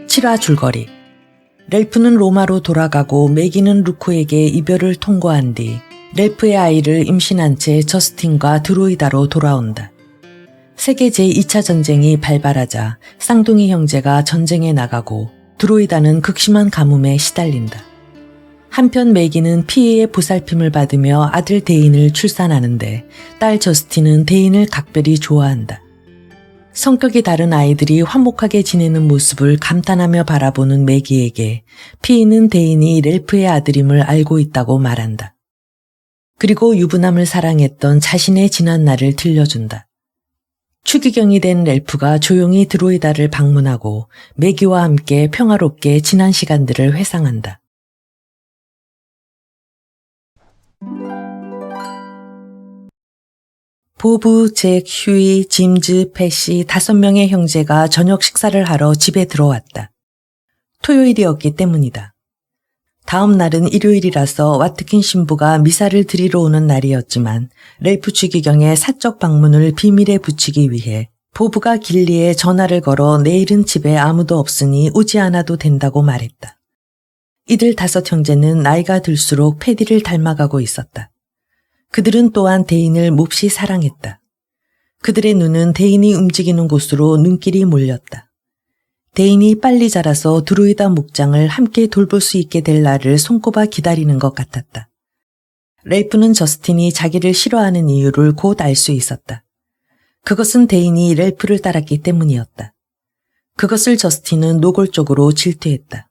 7화 줄거리. 렐프는 로마로 돌아가고 매기는 루코에게 이별을 통보한 뒤 렐프의 아이를 임신한 채 저스틴과 드로이다로 돌아온다. 세계 제2차 전쟁이 발발하자 쌍둥이 형제가 전쟁에 나가고 드로이다는 극심한 가뭄에 시달린다. 한편 매기는 피해의 보살핌을 받으며 아들 데인을 출산하는데 딸 저스틴은 데인을 각별히 좋아한다. 성격이 다른 아이들이 화목하게 지내는 모습을 감탄하며 바라보는 매기에게 피이는 데인이 렐프의 아들임을 알고 있다고 말한다. 그리고 유부남을 사랑했던 자신의 지난 날을 들려준다. 추기경이 된 렐프가 조용히 드로이다를 방문하고 매기와 함께 평화롭게 지난 시간들을 회상한다. 보브, 잭, 휴이, 짐즈, 패시 5명의 형제가 저녁 식사를 하러 집에 들어왔다. 토요일이었기 때문이다. 다음 날은 일요일이라서 와트킨 신부가 미사를 드리러 오는 날이었지만 렐프 추기경의 사적 방문을 비밀에 붙이기 위해 보브가 길리에 전화를 걸어 내일은 집에 아무도 없으니 오지 않아도 된다고 말했다. 이들 5 형제는 나이가 들수록 패디를 닮아가고 있었다. 그들은 또한 데인을 몹시 사랑했다. 그들의 눈은 데인이 움직이는 곳으로 눈길이 몰렸다. 데인이 빨리 자라서 드로이다 목장을 함께 돌볼 수 있게 될 날을 손꼽아 기다리는 것 같았다. 렐프는 저스틴이 자기를 싫어하는 이유를 곧 알 수 있었다. 그것은 데인이 렐프를 따랐기 때문이었다. 그것을 저스틴은 노골적으로 질투했다.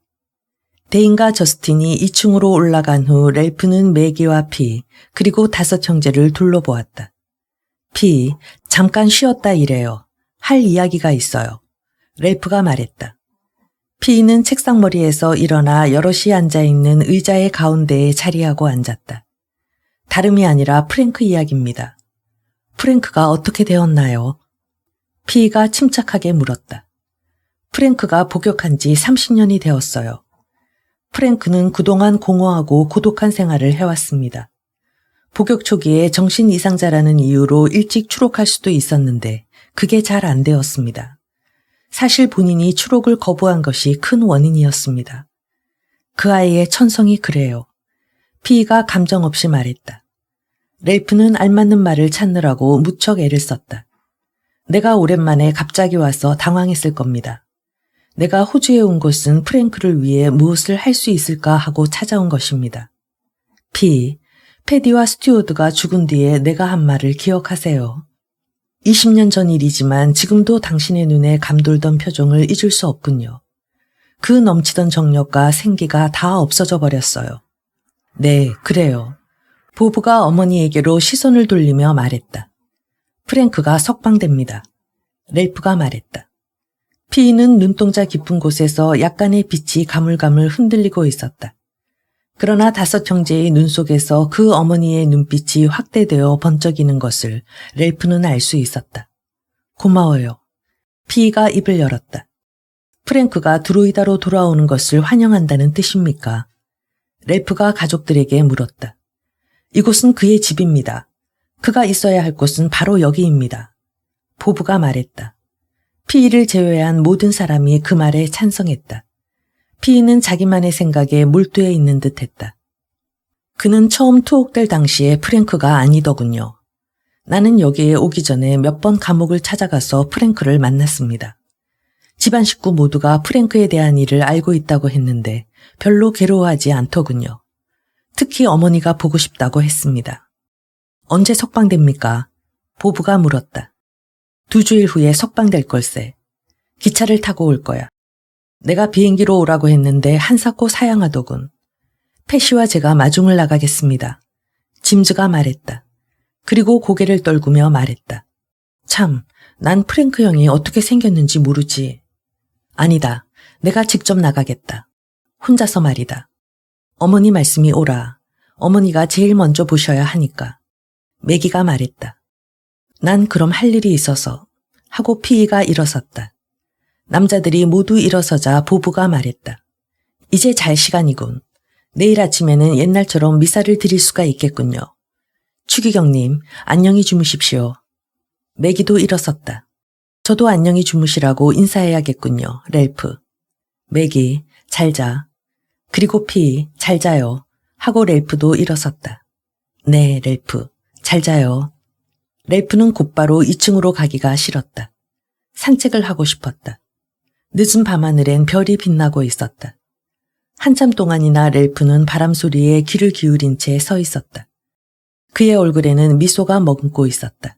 데인과 저스틴이 2층으로 올라간 후 렐프는 매기와 피, 그리고 5 형제를 둘러보았다. 피, 잠깐 쉬었다 이래요. 할 이야기가 있어요. 렐프가 말했다. 피는 책상머리에서 일어나 여럿이 앉아있는 의자의 가운데에 자리하고 앉았다. 다름이 아니라 프랭크 이야기입니다. 프랭크가 어떻게 되었나요? 피가 침착하게 물었다. 프랭크가 복역한 지 30년이 되었어요. 프랭크는 그동안 공허하고 고독한 생활을 해왔습니다. 복역 초기에 정신 이상자라는 이유로 일찍 추록할 수도 있었는데 그게 잘 안 되었습니다. 사실 본인이 추록을 거부한 것이 큰 원인이었습니다. 그 아이의 천성이 그래요. 피가 감정 없이 말했다. 렐프는 알맞는 말을 찾느라고 무척 애를 썼다. 내가 오랜만에 갑자기 와서 당황했을 겁니다. 내가 호주에 온 것은 프랭크를 위해 무엇을 할 수 있을까 하고 찾아온 것입니다. 패디와 스튜어드가 죽은 뒤에 내가 한 말을 기억하세요. 20년 전 일이지만 지금도 당신의 눈에 감돌던 표정을 잊을 수 없군요. 그 넘치던 정력과 생기가 다 없어져 버렸어요. 네, 그래요. 보브가 어머니에게로 시선을 돌리며 말했다. 프랭크가 석방됩니다. 렐프가 말했다. 피는 눈동자 깊은 곳에서 약간의 빛이 가물가물 흔들리고 있었다. 그러나 5 형제의 눈 속에서 그 어머니의 눈빛이 확대되어 번쩍이는 것을 렐프는 알 수 있었다. 고마워요. 피가 입을 열었다. 프랭크가 드로이다로 돌아오는 것을 환영한다는 뜻입니까? 렐프가 가족들에게 물었다. 이곳은 그의 집입니다. 그가 있어야 할 곳은 바로 여기입니다. 보브가 말했다. 피이를 제외한 모든 사람이 그 말에 찬성했다. 피이는 자기만의 생각에 몰두해 있는 듯했다. 그는 처음 투옥될 당시에 프랭크가 아니더군요. 나는 여기에 오기 전에 몇 번 감옥을 찾아가서 프랭크를 만났습니다. 집안 식구 모두가 프랭크에 대한 일을 알고 있다고 했는데 별로 괴로워하지 않더군요. 특히 어머니가 보고 싶다고 했습니다. 언제 석방됩니까? 보브가 물었다. 2주일 후에 석방될 걸세. 기차를 타고 올 거야. 내가 비행기로 오라고 했는데 한사코 사양하더군. 패시와 제가 마중을 나가겠습니다. 짐즈가 말했다. 그리고 고개를 떨구며 말했다. 참, 난 프랭크 형이 어떻게 생겼는지 모르지. 아니다. 내가 직접 나가겠다. 혼자서 말이다. 어머니 말씀이 옳아. 어머니가 제일 먼저 보셔야 하니까. 매기가 말했다. 난 그럼 할 일이 있어서 하고 피이가 일어섰다. 남자들이 모두 일어서자 보브가 말했다. 이제 잘 시간이군. 내일 아침에는 옛날처럼 미사를 드릴 수가 있겠군요. 추기경님, 안녕히 주무십시오. 매기도 일어섰다. 저도 안녕히 주무시라고 인사해야겠군요, 렐프. 맥이, 잘 자. 그리고 피, 잘 자요. 하고 렐프도 일어섰다. 네, 렐프, 잘 자요. 렐프는 곧바로 2층으로 가기가 싫었다. 산책을 하고 싶었다. 늦은 밤하늘엔 별이 빛나고 있었다. 한참 동안이나 렐프는 바람 소리에 귀를 기울인 채 서 있었다. 그의 얼굴에는 미소가 머금고 있었다.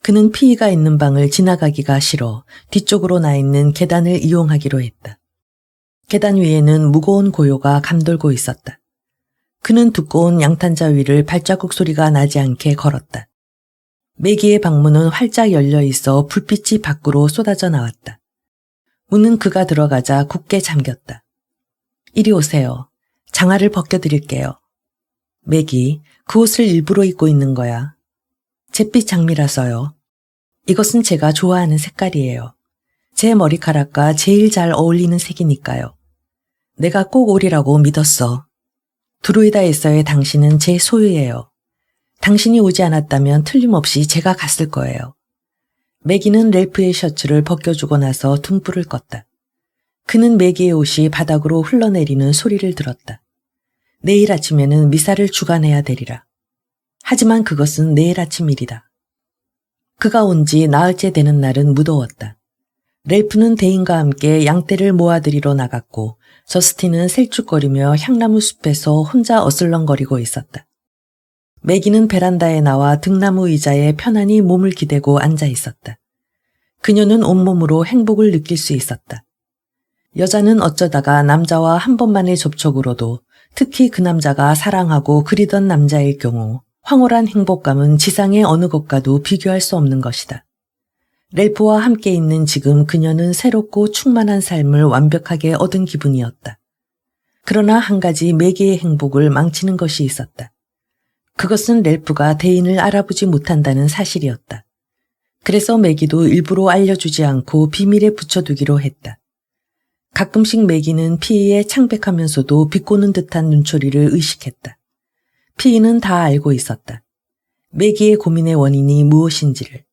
그는 피이가 있는 방을 지나가기가 싫어 뒤쪽으로 나 있는 계단을 이용하기로 했다. 계단 위에는 무거운 고요가 감돌고 있었다. 그는 두꺼운 양탄자 위를 발자국 소리가 나지 않게 걸었다. 매기의 방문은 활짝 열려 있어 불빛이 밖으로 쏟아져 나왔다. 문은 그가 들어가자 굳게 잠겼다. 이리 오세요. 장화를 벗겨드릴게요. 매기, 그 옷을 일부러 입고 있는 거야. 잿빛 장미라서요. 이것은 제가 좋아하는 색깔이에요. 제 머리카락과 제일 잘 어울리는 색이니까요. 내가 꼭 오리라고 믿었어. 드루이다에서의 당신은 제 소유예요. 당신이 오지 않았다면 틀림없이 제가 갔을 거예요. 매기는 렐프의 셔츠를 벗겨주고 나서 등불을 껐다. 그는 매기의 옷이 바닥으로 흘러내리는 소리를 들었다. 내일 아침에는 미사를 주관해야 되리라. 하지만 그것은 내일 아침 일이다. 그가 온 지 나흘째 되는 날은 무더웠다. 렐프는 대인과 함께 양떼를 모아들이러 나갔고 저스틴은 셀쭉거리며 향나무 숲에서 혼자 어슬렁거리고 있었다. 매기는 베란다에 나와 등나무 의자에 편안히 몸을 기대고 앉아 있었다. 그녀는 온몸으로 행복을 느낄 수 있었다. 여자는 어쩌다가 남자와 한 번만의 접촉으로도 특히 그 남자가 사랑하고 그리던 남자일 경우 황홀한 행복감은 지상의 어느 것과도 비교할 수 없는 것이다. 렐프와 함께 있는 지금 그녀는 새롭고 충만한 삶을 완벽하게 얻은 기분이었다. 그러나 한 가지 매기의 행복을 망치는 것이 있었다. 그것은 렐프가 대인을 알아보지 못한다는 사실이었다. 그래서 매기도 일부러 알려주지 않고 비밀에 붙여두기로 했다. 가끔씩 매기는 피이의 창백하면서도 비꼬는 듯한 눈초리를 의식했다. 피이는 다 알고 있었다. 매기의 고민의 원인이 무엇인지를.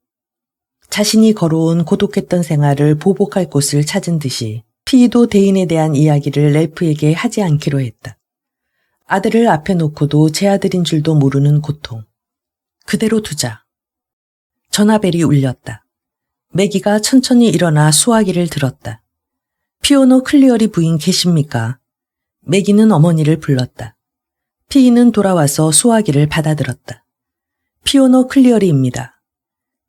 자신이 걸어온 고독했던 생활을 보복할 곳을 찾은 듯이 피이도 대인에 대한 이야기를 렐프에게 하지 않기로 했다. 아들을 앞에 놓고도 제 아들인 줄도 모르는 고통. 그대로 두자. 전화벨이 울렸다. 매기가 천천히 일어나 수화기를 들었다. 피오노 클리어리 부인 계십니까? 매기는 어머니를 불렀다. 피이는 돌아와서 수화기를 받아들었다. 피오노 클리어리입니다.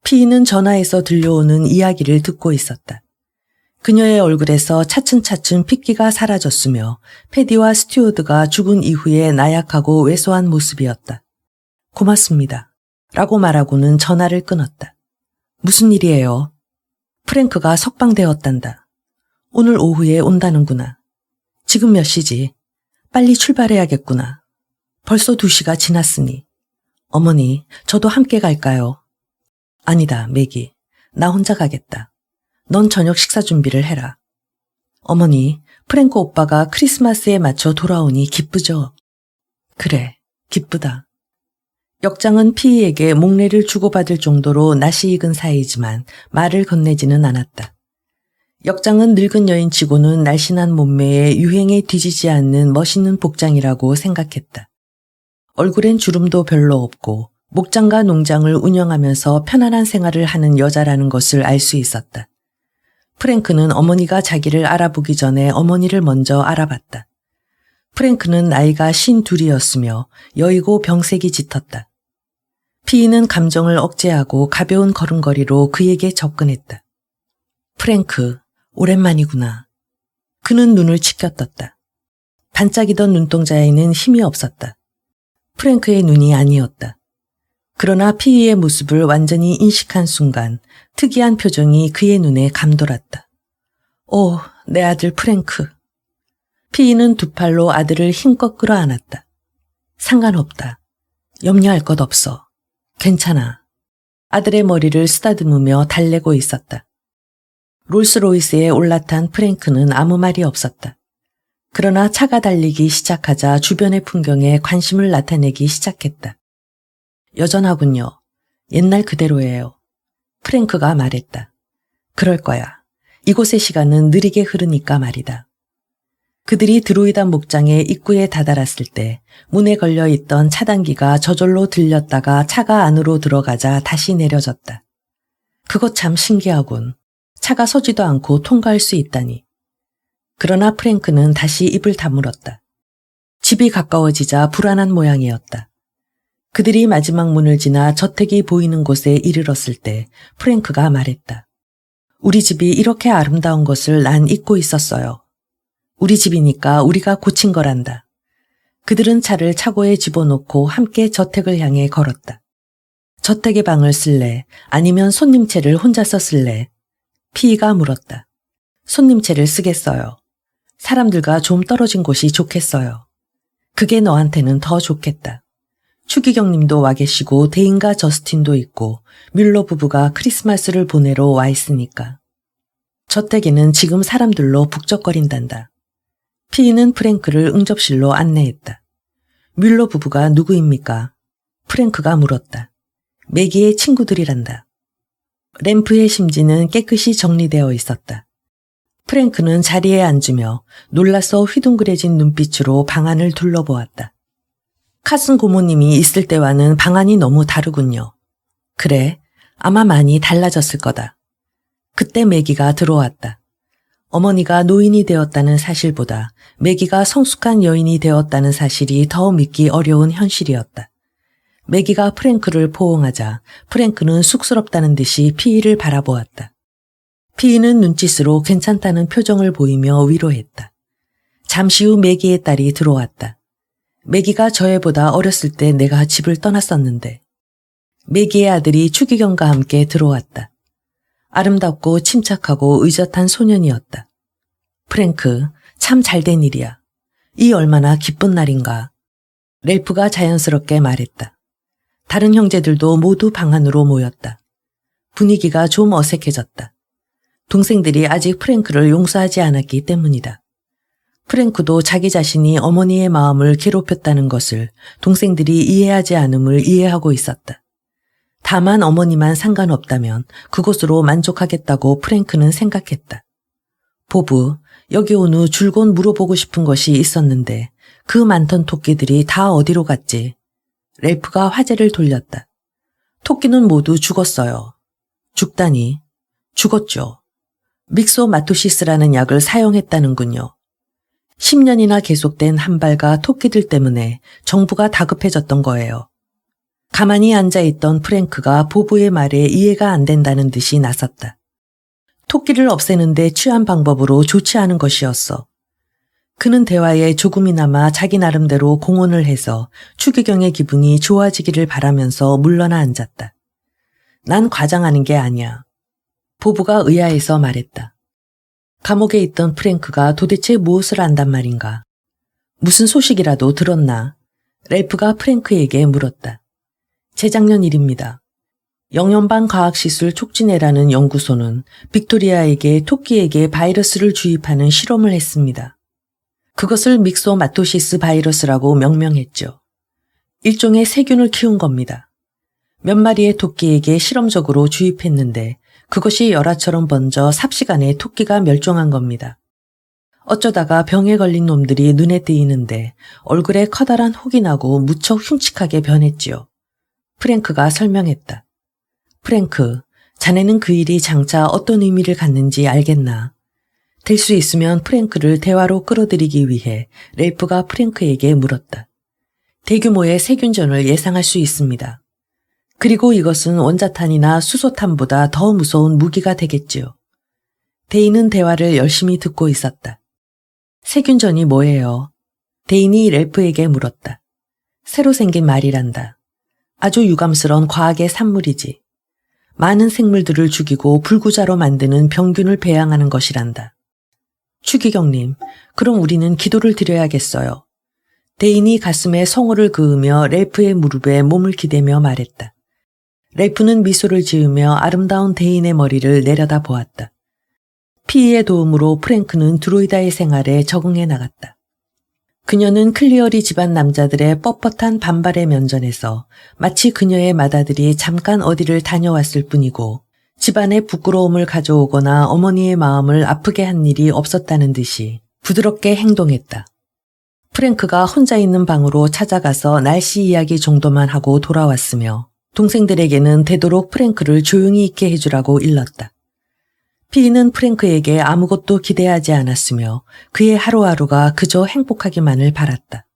피이는 전화에서 들려오는 이야기를 듣고 있었다. 그녀의 얼굴에서 차츰차츰 핏기가 사라졌으며 패디와 스튜어드가 죽은 이후에 나약하고 왜소한 모습이었다. 고맙습니다. 라고 말하고는 전화를 끊었다. 무슨 일이에요? 프랭크가 석방되었단다. 오늘 오후에 온다는구나. 지금 몇 시지? 빨리 출발해야겠구나. 벌써 2시가 지났으니. 어머니, 저도 함께 갈까요? 아니다, 매기. 나 혼자 가겠다. 넌 저녁 식사 준비를 해라. 어머니, 프랭크 오빠가 크리스마스에 맞춰 돌아오니 기쁘죠? 그래, 기쁘다. 역장은 피이에게 목례를 주고받을 정도로 낯이 익은 사이지만 말을 건네지는 않았다. 역장은 늙은 여인치고는 날씬한 몸매에 유행에 뒤지지 않는 멋있는 복장이라고 생각했다. 얼굴엔 주름도 별로 없고 목장과 농장을 운영하면서 편안한 생활을 하는 여자라는 것을 알 수 있었다. 프랭크는 어머니가 자기를 알아보기 전에 어머니를 먼저 알아봤다. 프랭크는 나이가 52이었으며 여의고 병색이 짙었다. 피이는 감정을 억제하고 가벼운 걸음걸이로 그에게 접근했다. 프랭크, 오랜만이구나. 그는 눈을 치켜떴다. 반짝이던 눈동자에는 힘이 없었다. 프랭크의 눈이 아니었다. 그러나 피이의 모습을 완전히 인식한 순간 특이한 표정이 그의 눈에 감돌았다. 오, 내 아들 프랭크. 피이는 두 팔로 아들을 힘껏 끌어안았다. 상관없다. 염려할 것 없어. 괜찮아. 아들의 머리를 쓰다듬으며 달래고 있었다. 롤스로이스에 올라탄 프랭크는 아무 말이 없었다. 그러나 차가 달리기 시작하자 주변의 풍경에 관심을 나타내기 시작했다. 여전하군요. 옛날 그대로예요. 프랭크가 말했다. 그럴 거야. 이곳의 시간은 느리게 흐르니까 말이다. 그들이 드로이다 목장의 입구에 다다랐을 때 문에 걸려있던 차단기가 저절로 들렸다가 차가 안으로 들어가자 다시 내려졌다. 그것 참 신기하군. 차가 서지도 않고 통과할 수 있다니. 그러나 프랭크는 다시 입을 다물었다. 집이 가까워지자 불안한 모양이었다. 그들이 마지막 문을 지나 저택이 보이는 곳에 이르렀을 때 프랭크가 말했다. 우리 집이 이렇게 아름다운 것을 난 잊고 있었어요. 우리 집이니까 우리가 고친 거란다. 그들은 차를 차고에 집어넣고 함께 저택을 향해 걸었다. 저택의 방을 쓸래? 아니면 손님채를 혼자서 쓸래? 피이가 물었다. 손님채를 쓰겠어요. 사람들과 좀 떨어진 곳이 좋겠어요. 그게 너한테는 더 좋겠다. 추기경 님도 와 계시고 데인과 저스틴도 있고 뮬러 부부가 크리스마스를 보내러 와 있으니까. 저택에는 지금 사람들로 북적거린단다. 피이는 프랭크를 응접실로 안내했다. 뮬러 부부가 누구입니까? 프랭크가 물었다. 매기의 친구들이란다. 램프의 심지는 깨끗이 정리되어 있었다. 프랭크는 자리에 앉으며 놀라서 휘둥그레진 눈빛으로 방안을 둘러보았다. 카슨 고모님이 있을 때와는 방안이 너무 다르군요. 그래, 아마 많이 달라졌을 거다. 그때 매기가 들어왔다. 어머니가 노인이 되었다는 사실보다 매기가 성숙한 여인이 되었다는 사실이 더 믿기 어려운 현실이었다. 매기가 프랭크를 포옹하자 프랭크는 쑥스럽다는 듯이 피이를 바라보았다. 피이는 눈짓으로 괜찮다는 표정을 보이며 위로했다. 잠시 후 매기의 딸이 들어왔다. 매기가 저 애보다 어렸을 때 내가 집을 떠났었는데. 매기의 아들이 추기경과 함께 들어왔다. 아름답고 침착하고 의젓한 소년이었다. 프랭크, 참 잘된 일이야. 이 얼마나 기쁜 날인가. 렐프가 자연스럽게 말했다. 다른 형제들도 모두 방 안으로 모였다. 분위기가 좀 어색해졌다. 동생들이 아직 프랭크를 용서하지 않았기 때문이다. 프랭크도 자기 자신이 어머니의 마음을 괴롭혔다는 것을 동생들이 이해하지 않음을 이해하고 있었다. 다만 어머니만 상관없다면 그곳으로 만족하겠다고 프랭크는 생각했다. 보부, 여기 온 후 줄곧 물어보고 싶은 것이 있었는데 그 많던 토끼들이 다 어디로 갔지? 렐프가 화제를 돌렸다. 토끼는 모두 죽었어요. 죽다니. 죽었죠. 믹소마토시스라는 약을 사용했다는군요. 10년이나 계속된 한발과 토끼들 때문에 정부가 다급해졌던 거예요. 가만히 앉아있던 프랭크가 보부의 말에 이해가 안 된다는 듯이 나섰다. 토끼를 없애는데 취한 방법으로 좋지 않은 것이었어. 그는 대화에 조금이나마 자기 나름대로 공헌을 해서 추기경의 기분이 좋아지기를 바라면서 물러나 앉았다. 난 과장하는 게 아니야. 보부가 의아해서 말했다. 감옥에 있던 프랭크가 도대체 무엇을 안단 말인가? 무슨 소식이라도 들었나? 렐프가 프랭크에게 물었다. 재작년 일입니다. 영연방 과학시술 촉진회라는 연구소는 빅토리아에게 토끼에게 바이러스를 주입하는 실험을 했습니다. 그것을 믹소마토시스 바이러스라고 명명했죠. 일종의 세균을 키운 겁니다. 몇 마리의 토끼에게 실험적으로 주입했는데 그것이 열화처럼 번져 삽시간에 토끼가 멸종한 겁니다. 어쩌다가 병에 걸린 놈들이 눈에 띄이는데 얼굴에 커다란 혹이 나고 무척 흉측하게 변했지요. 프랭크가 설명했다. 프랭크, 자네는 그 일이 장차 어떤 의미를 갖는지 알겠나? 될 수 있으면 프랭크를 대화로 끌어들이기 위해 렐프가 프랭크에게 물었다. 대규모의 세균전을 예상할 수 있습니다. 그리고 이것은 원자탄이나 수소탄보다 더 무서운 무기가 되겠지요. 데인은 대화를 열심히 듣고 있었다. 세균전이 뭐예요? 데인이 렐프에게 물었다. 새로 생긴 말이란다. 아주 유감스러운 과학의 산물이지. 많은 생물들을 죽이고 불구자로 만드는 병균을 배양하는 것이란다. 추기경님, 그럼 우리는 기도를 드려야겠어요. 데인이 가슴에 성호를 그으며 렐프의 무릎에 몸을 기대며 말했다. 렐프는 미소를 지으며 아름다운 데인의 머리를 내려다 보았다. 피이의 도움으로 프랭크는 드로이다의 생활에 적응해 나갔다. 그녀는 클리어리 집안 남자들의 뻣뻣한 반발에 면전해서 마치 그녀의 맏아들이 잠깐 어디를 다녀왔을 뿐이고 집안에 부끄러움을 가져오거나 어머니의 마음을 아프게 한 일이 없었다는 듯이 부드럽게 행동했다. 프랭크가 혼자 있는 방으로 찾아가서 날씨 이야기 정도만 하고 돌아왔으며 동생들에게는 되도록 프랭크를 조용히 있게 해주라고 일렀다. 피이는 프랭크에게 아무것도 기대하지 않았으며 그의 하루하루가 그저 행복하기만을 바랐다.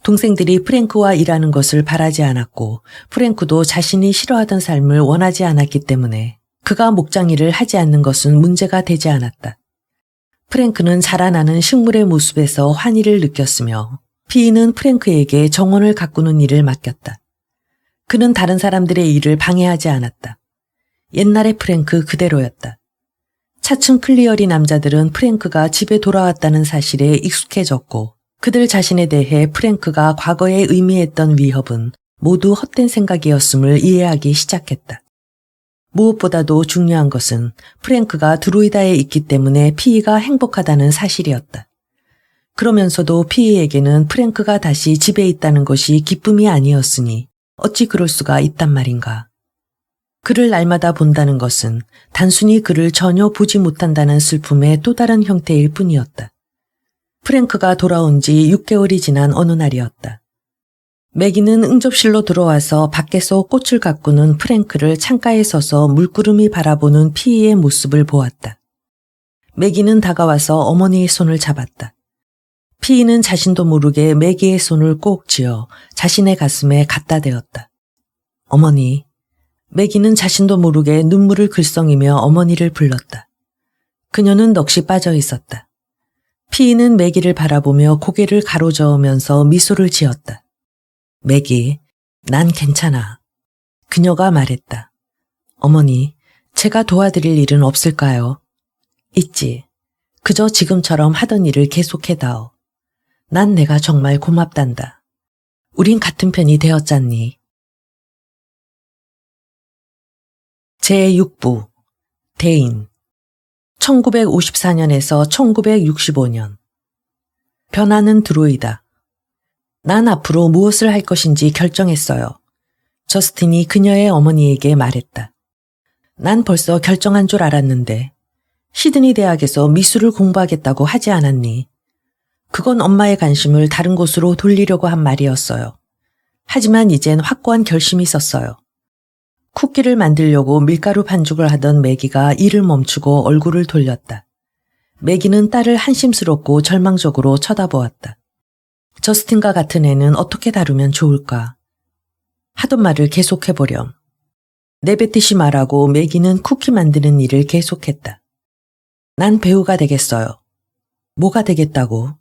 동생들이 프랭크와 일하는 것을 바라지 않았고 프랭크도 자신이 싫어하던 삶을 원하지 않았기 때문에 그가 목장일을 하지 않는 것은 문제가 되지 않았다. 프랭크는 자라나는 식물의 모습에서 환희를 느꼈으며 피이는 프랭크에게 정원을 가꾸는 일을 맡겼다. 그는 다른 사람들의 일을 방해하지 않았다. 옛날의 프랭크 그대로였다. 차츰 클리어리 남자들은 프랭크가 집에 돌아왔다는 사실에 익숙해졌고 그들 자신에 대해 프랭크가 과거에 의미했던 위협은 모두 헛된 생각이었음을 이해하기 시작했다. 무엇보다도 중요한 것은 프랭크가 드로이다에 있기 때문에 피이가 행복하다는 사실이었다. 그러면서도 피이에게는 프랭크가 다시 집에 있다는 것이 기쁨이 아니었으니 어찌 그럴 수가 있단 말인가. 그를 날마다 본다는 것은 단순히 그를 전혀 보지 못한다는 슬픔의 또 다른 형태일 뿐이었다. 프랭크가 돌아온 지 6개월이 지난 어느 날이었다. 매기는 응접실로 들어와서 밖에서 꽃을 가꾸는 프랭크를 창가에 서서 물구름이 바라보는 피이의 모습을 보았다. 매기는 다가와서 어머니의 손을 잡았다. 피이는 자신도 모르게 매기의 손을 꼭 쥐어 자신의 가슴에 갖다 대었다. 어머니. 매기는 자신도 모르게 눈물을 글썽이며 어머니를 불렀다. 그녀는 넋이 빠져 있었다. 피이는 매기를 바라보며 고개를 가로저으면서 미소를 지었다. 매기, 난 괜찮아. 그녀가 말했다. 어머니, 제가 도와드릴 일은 없을까요? 있지. 그저 지금처럼 하던 일을 계속해다오. 난 내가 정말 고맙단다. 우린 같은 편이 되었잖니. 제6부 대인 1954년에서 1965년 변하는 드로이다. 난 앞으로 무엇을 할 것인지 결정했어요. 저스틴이 그녀의 어머니에게 말했다. 난 벌써 결정한 줄 알았는데 시드니 대학에서 미술을 공부하겠다고 하지 않았니? 그건 엄마의 관심을 다른 곳으로 돌리려고 한 말이었어요. 하지만 이젠 확고한 결심이 있었어요. 쿠키를 만들려고 밀가루 반죽을 하던 매기가 일을 멈추고 얼굴을 돌렸다. 매기는 딸을 한심스럽고 절망적으로 쳐다보았다. 저스틴과 같은 애는 어떻게 다루면 좋을까? 하던 말을 계속해보렴. 내뱉듯이 말하고 매기는 쿠키 만드는 일을 계속했다. 난 배우가 되겠어요. 뭐가 되겠다고?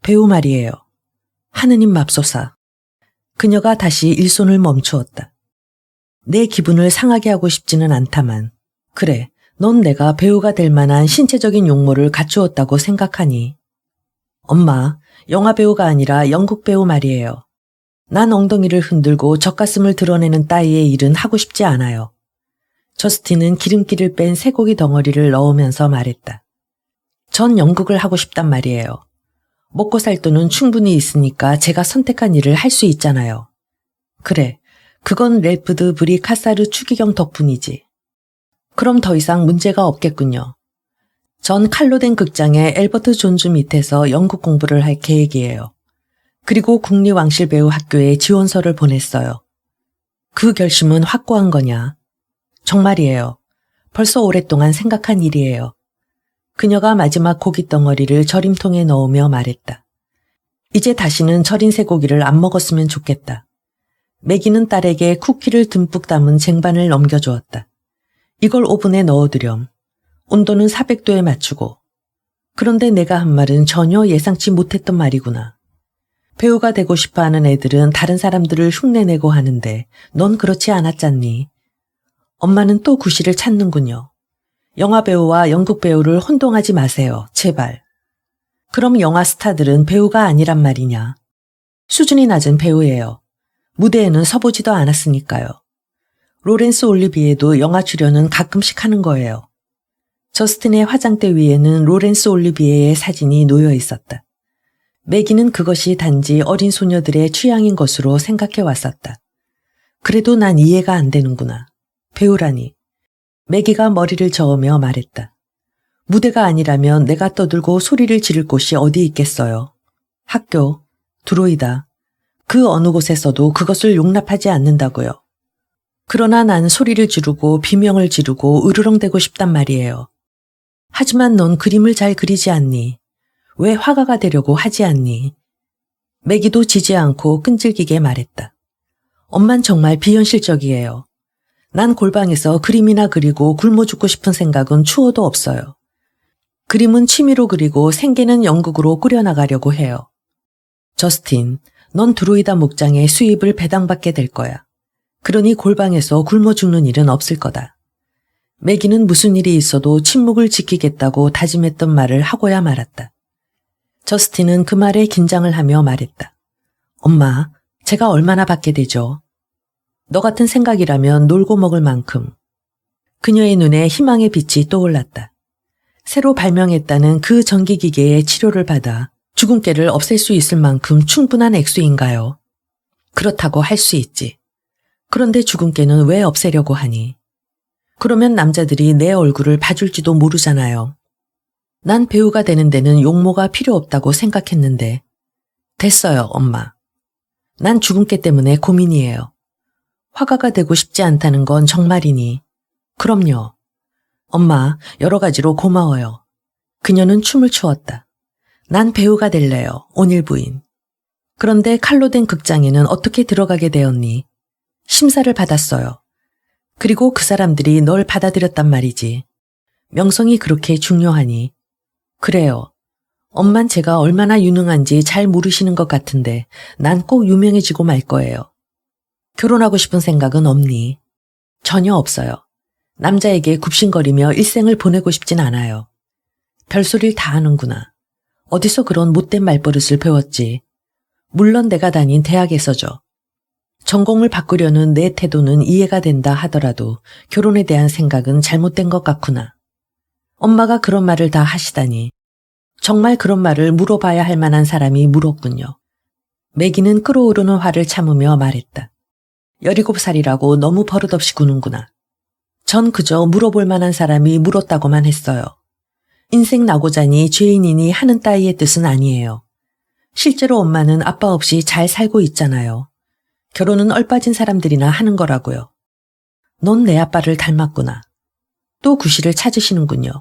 배우 말이에요. 하느님 맙소사. 그녀가 다시 일손을 멈추었다. 내 기분을 상하게 하고 싶지는 않다만 그래, 넌 내가 배우가 될 만한 신체적인 용모를 갖추었다고 생각하니? 엄마, 영화 배우가 아니라 연극 배우 말이에요. 난 엉덩이를 흔들고 젖가슴을 드러내는 따위의 일은 하고 싶지 않아요. 저스틴은 기름기를 뺀 쇠고기 덩어리를 넣으면서 말했다. 전 연극을 하고 싶단 말이에요. 먹고 살 돈은 충분히 있으니까 제가 선택한 일을 할 수 있잖아요. 그래, 그건 렐프드 브리 카사르 추기경 덕분이지. 그럼 더 이상 문제가 없겠군요. 전 칼로 된 극장의 엘버트 존즈 밑에서 연극 공부를 할 계획이에요. 그리고 국립왕실배우학교에 지원서를 보냈어요. 그 결심은 확고한 거냐? 정말이에요. 벌써 오랫동안 생각한 일이에요. 그녀가 마지막 고깃덩어리를 절임통에 넣으며 말했다. 이제 다시는 절인 쇠고기를 안 먹었으면 좋겠다. 매기는 딸에게 쿠키를 듬뿍 담은 쟁반을 넘겨주었다. 이걸 오븐에 넣어두렴. 온도는 400도에 맞추고. 그런데 내가 한 말은 전혀 예상치 못했던 말이구나. 배우가 되고 싶어하는 애들은 다른 사람들을 흉내내고 하는데 넌 그렇지 않았잖니. 엄마는 또 구실을 찾는군요. 영화배우와 연극배우를 혼동하지 마세요. 제발. 그럼 영화 스타들은 배우가 아니란 말이냐. 수준이 낮은 배우예요. 무대에는 서보지도 않았으니까요. 로렌스 올리비에도 영화 출연은 가끔씩 하는 거예요. 저스틴의 화장대 위에는 로렌스 올리비에의 사진이 놓여 있었다. 매기는 그것이 단지 어린 소녀들의 취향인 것으로 생각해 왔었다. 그래도 난 이해가 안 되는구나. 배우라니. 매기가 머리를 저으며 말했다. 무대가 아니라면 내가 떠들고 소리를 지를 곳이 어디 있겠어요. 학교, 드로이다. 그 어느 곳에서도 그것을 용납하지 않는다고요. 그러나 난 소리를 지르고 비명을 지르고 으르렁대고 싶단 말이에요. 하지만 넌 그림을 잘 그리지 않니? 왜 화가가 되려고 하지 않니? 매기도 지지 않고 끈질기게 말했다. 엄만 정말 비현실적이에요. 난 골방에서 그림이나 그리고 굶어 죽고 싶은 생각은 추워도 없어요. 그림은 취미로 그리고 생계는 연극으로 꾸려나가려고 해요. 저스틴, 넌 드로이다 목장에 수입을 배당받게 될 거야. 그러니 골방에서 굶어 죽는 일은 없을 거다. 매기는 무슨 일이 있어도 침묵을 지키겠다고 다짐했던 말을 하고야 말았다. 저스틴은 그 말에 긴장을 하며 말했다. 엄마, 제가 얼마나 받게 되죠? 너 같은 생각이라면 놀고 먹을 만큼. 그녀의 눈에 희망의 빛이 떠올랐다. 새로 발명했다는 그 전기기계의 치료를 받아 주근깨를 없앨 수 있을 만큼 충분한 액수인가요? 그렇다고 할 수 있지. 그런데 주근깨는 왜 없애려고 하니? 그러면 남자들이 내 얼굴을 봐줄지도 모르잖아요. 난 배우가 되는 데는 용모가 필요 없다고 생각했는데. 됐어요, 엄마. 난 주근깨 때문에 고민이에요. 화가가 되고 싶지 않다는 건 정말이니? 그럼요. 엄마, 여러 가지로 고마워요. 그녀는 춤을 추었다. 난 배우가 될래요, 온일 부인. 그런데 칼로 된 극장에는 어떻게 들어가게 되었니? 심사를 받았어요. 그리고 그 사람들이 널 받아들였단 말이지. 명성이 그렇게 중요하니? 그래요. 엄만 제가 얼마나 유능한지 잘 모르시는 것 같은데 난 꼭 유명해지고 말 거예요. 결혼하고 싶은 생각은 없니? 전혀 없어요. 남자에게 굽신거리며 일생을 보내고 싶진 않아요. 별소리를 다 하는구나. 어디서 그런 못된 말버릇을 배웠지? 물론 내가 다닌 대학에서죠. 전공을 바꾸려는 내 태도는 이해가 된다 하더라도 결혼에 대한 생각은 잘못된 것 같구나. 엄마가 그런 말을 다 하시다니. 정말 그런 말을 물어봐야 할 만한 사람이 물었군요. 매기는 끓어오르는 화를 참으며 말했다. 17살이라고 너무 버릇없이 구는구나. 전 그저 물어볼 만한 사람이 물었다고만 했어요. 인생 나고자니 죄인이니 하는 따위의 뜻은 아니에요. 실제로 엄마는 아빠 없이 잘 살고 있잖아요. 결혼은 얼빠진 사람들이나 하는 거라고요. 넌 내 아빠를 닮았구나. 또 구실을 찾으시는군요.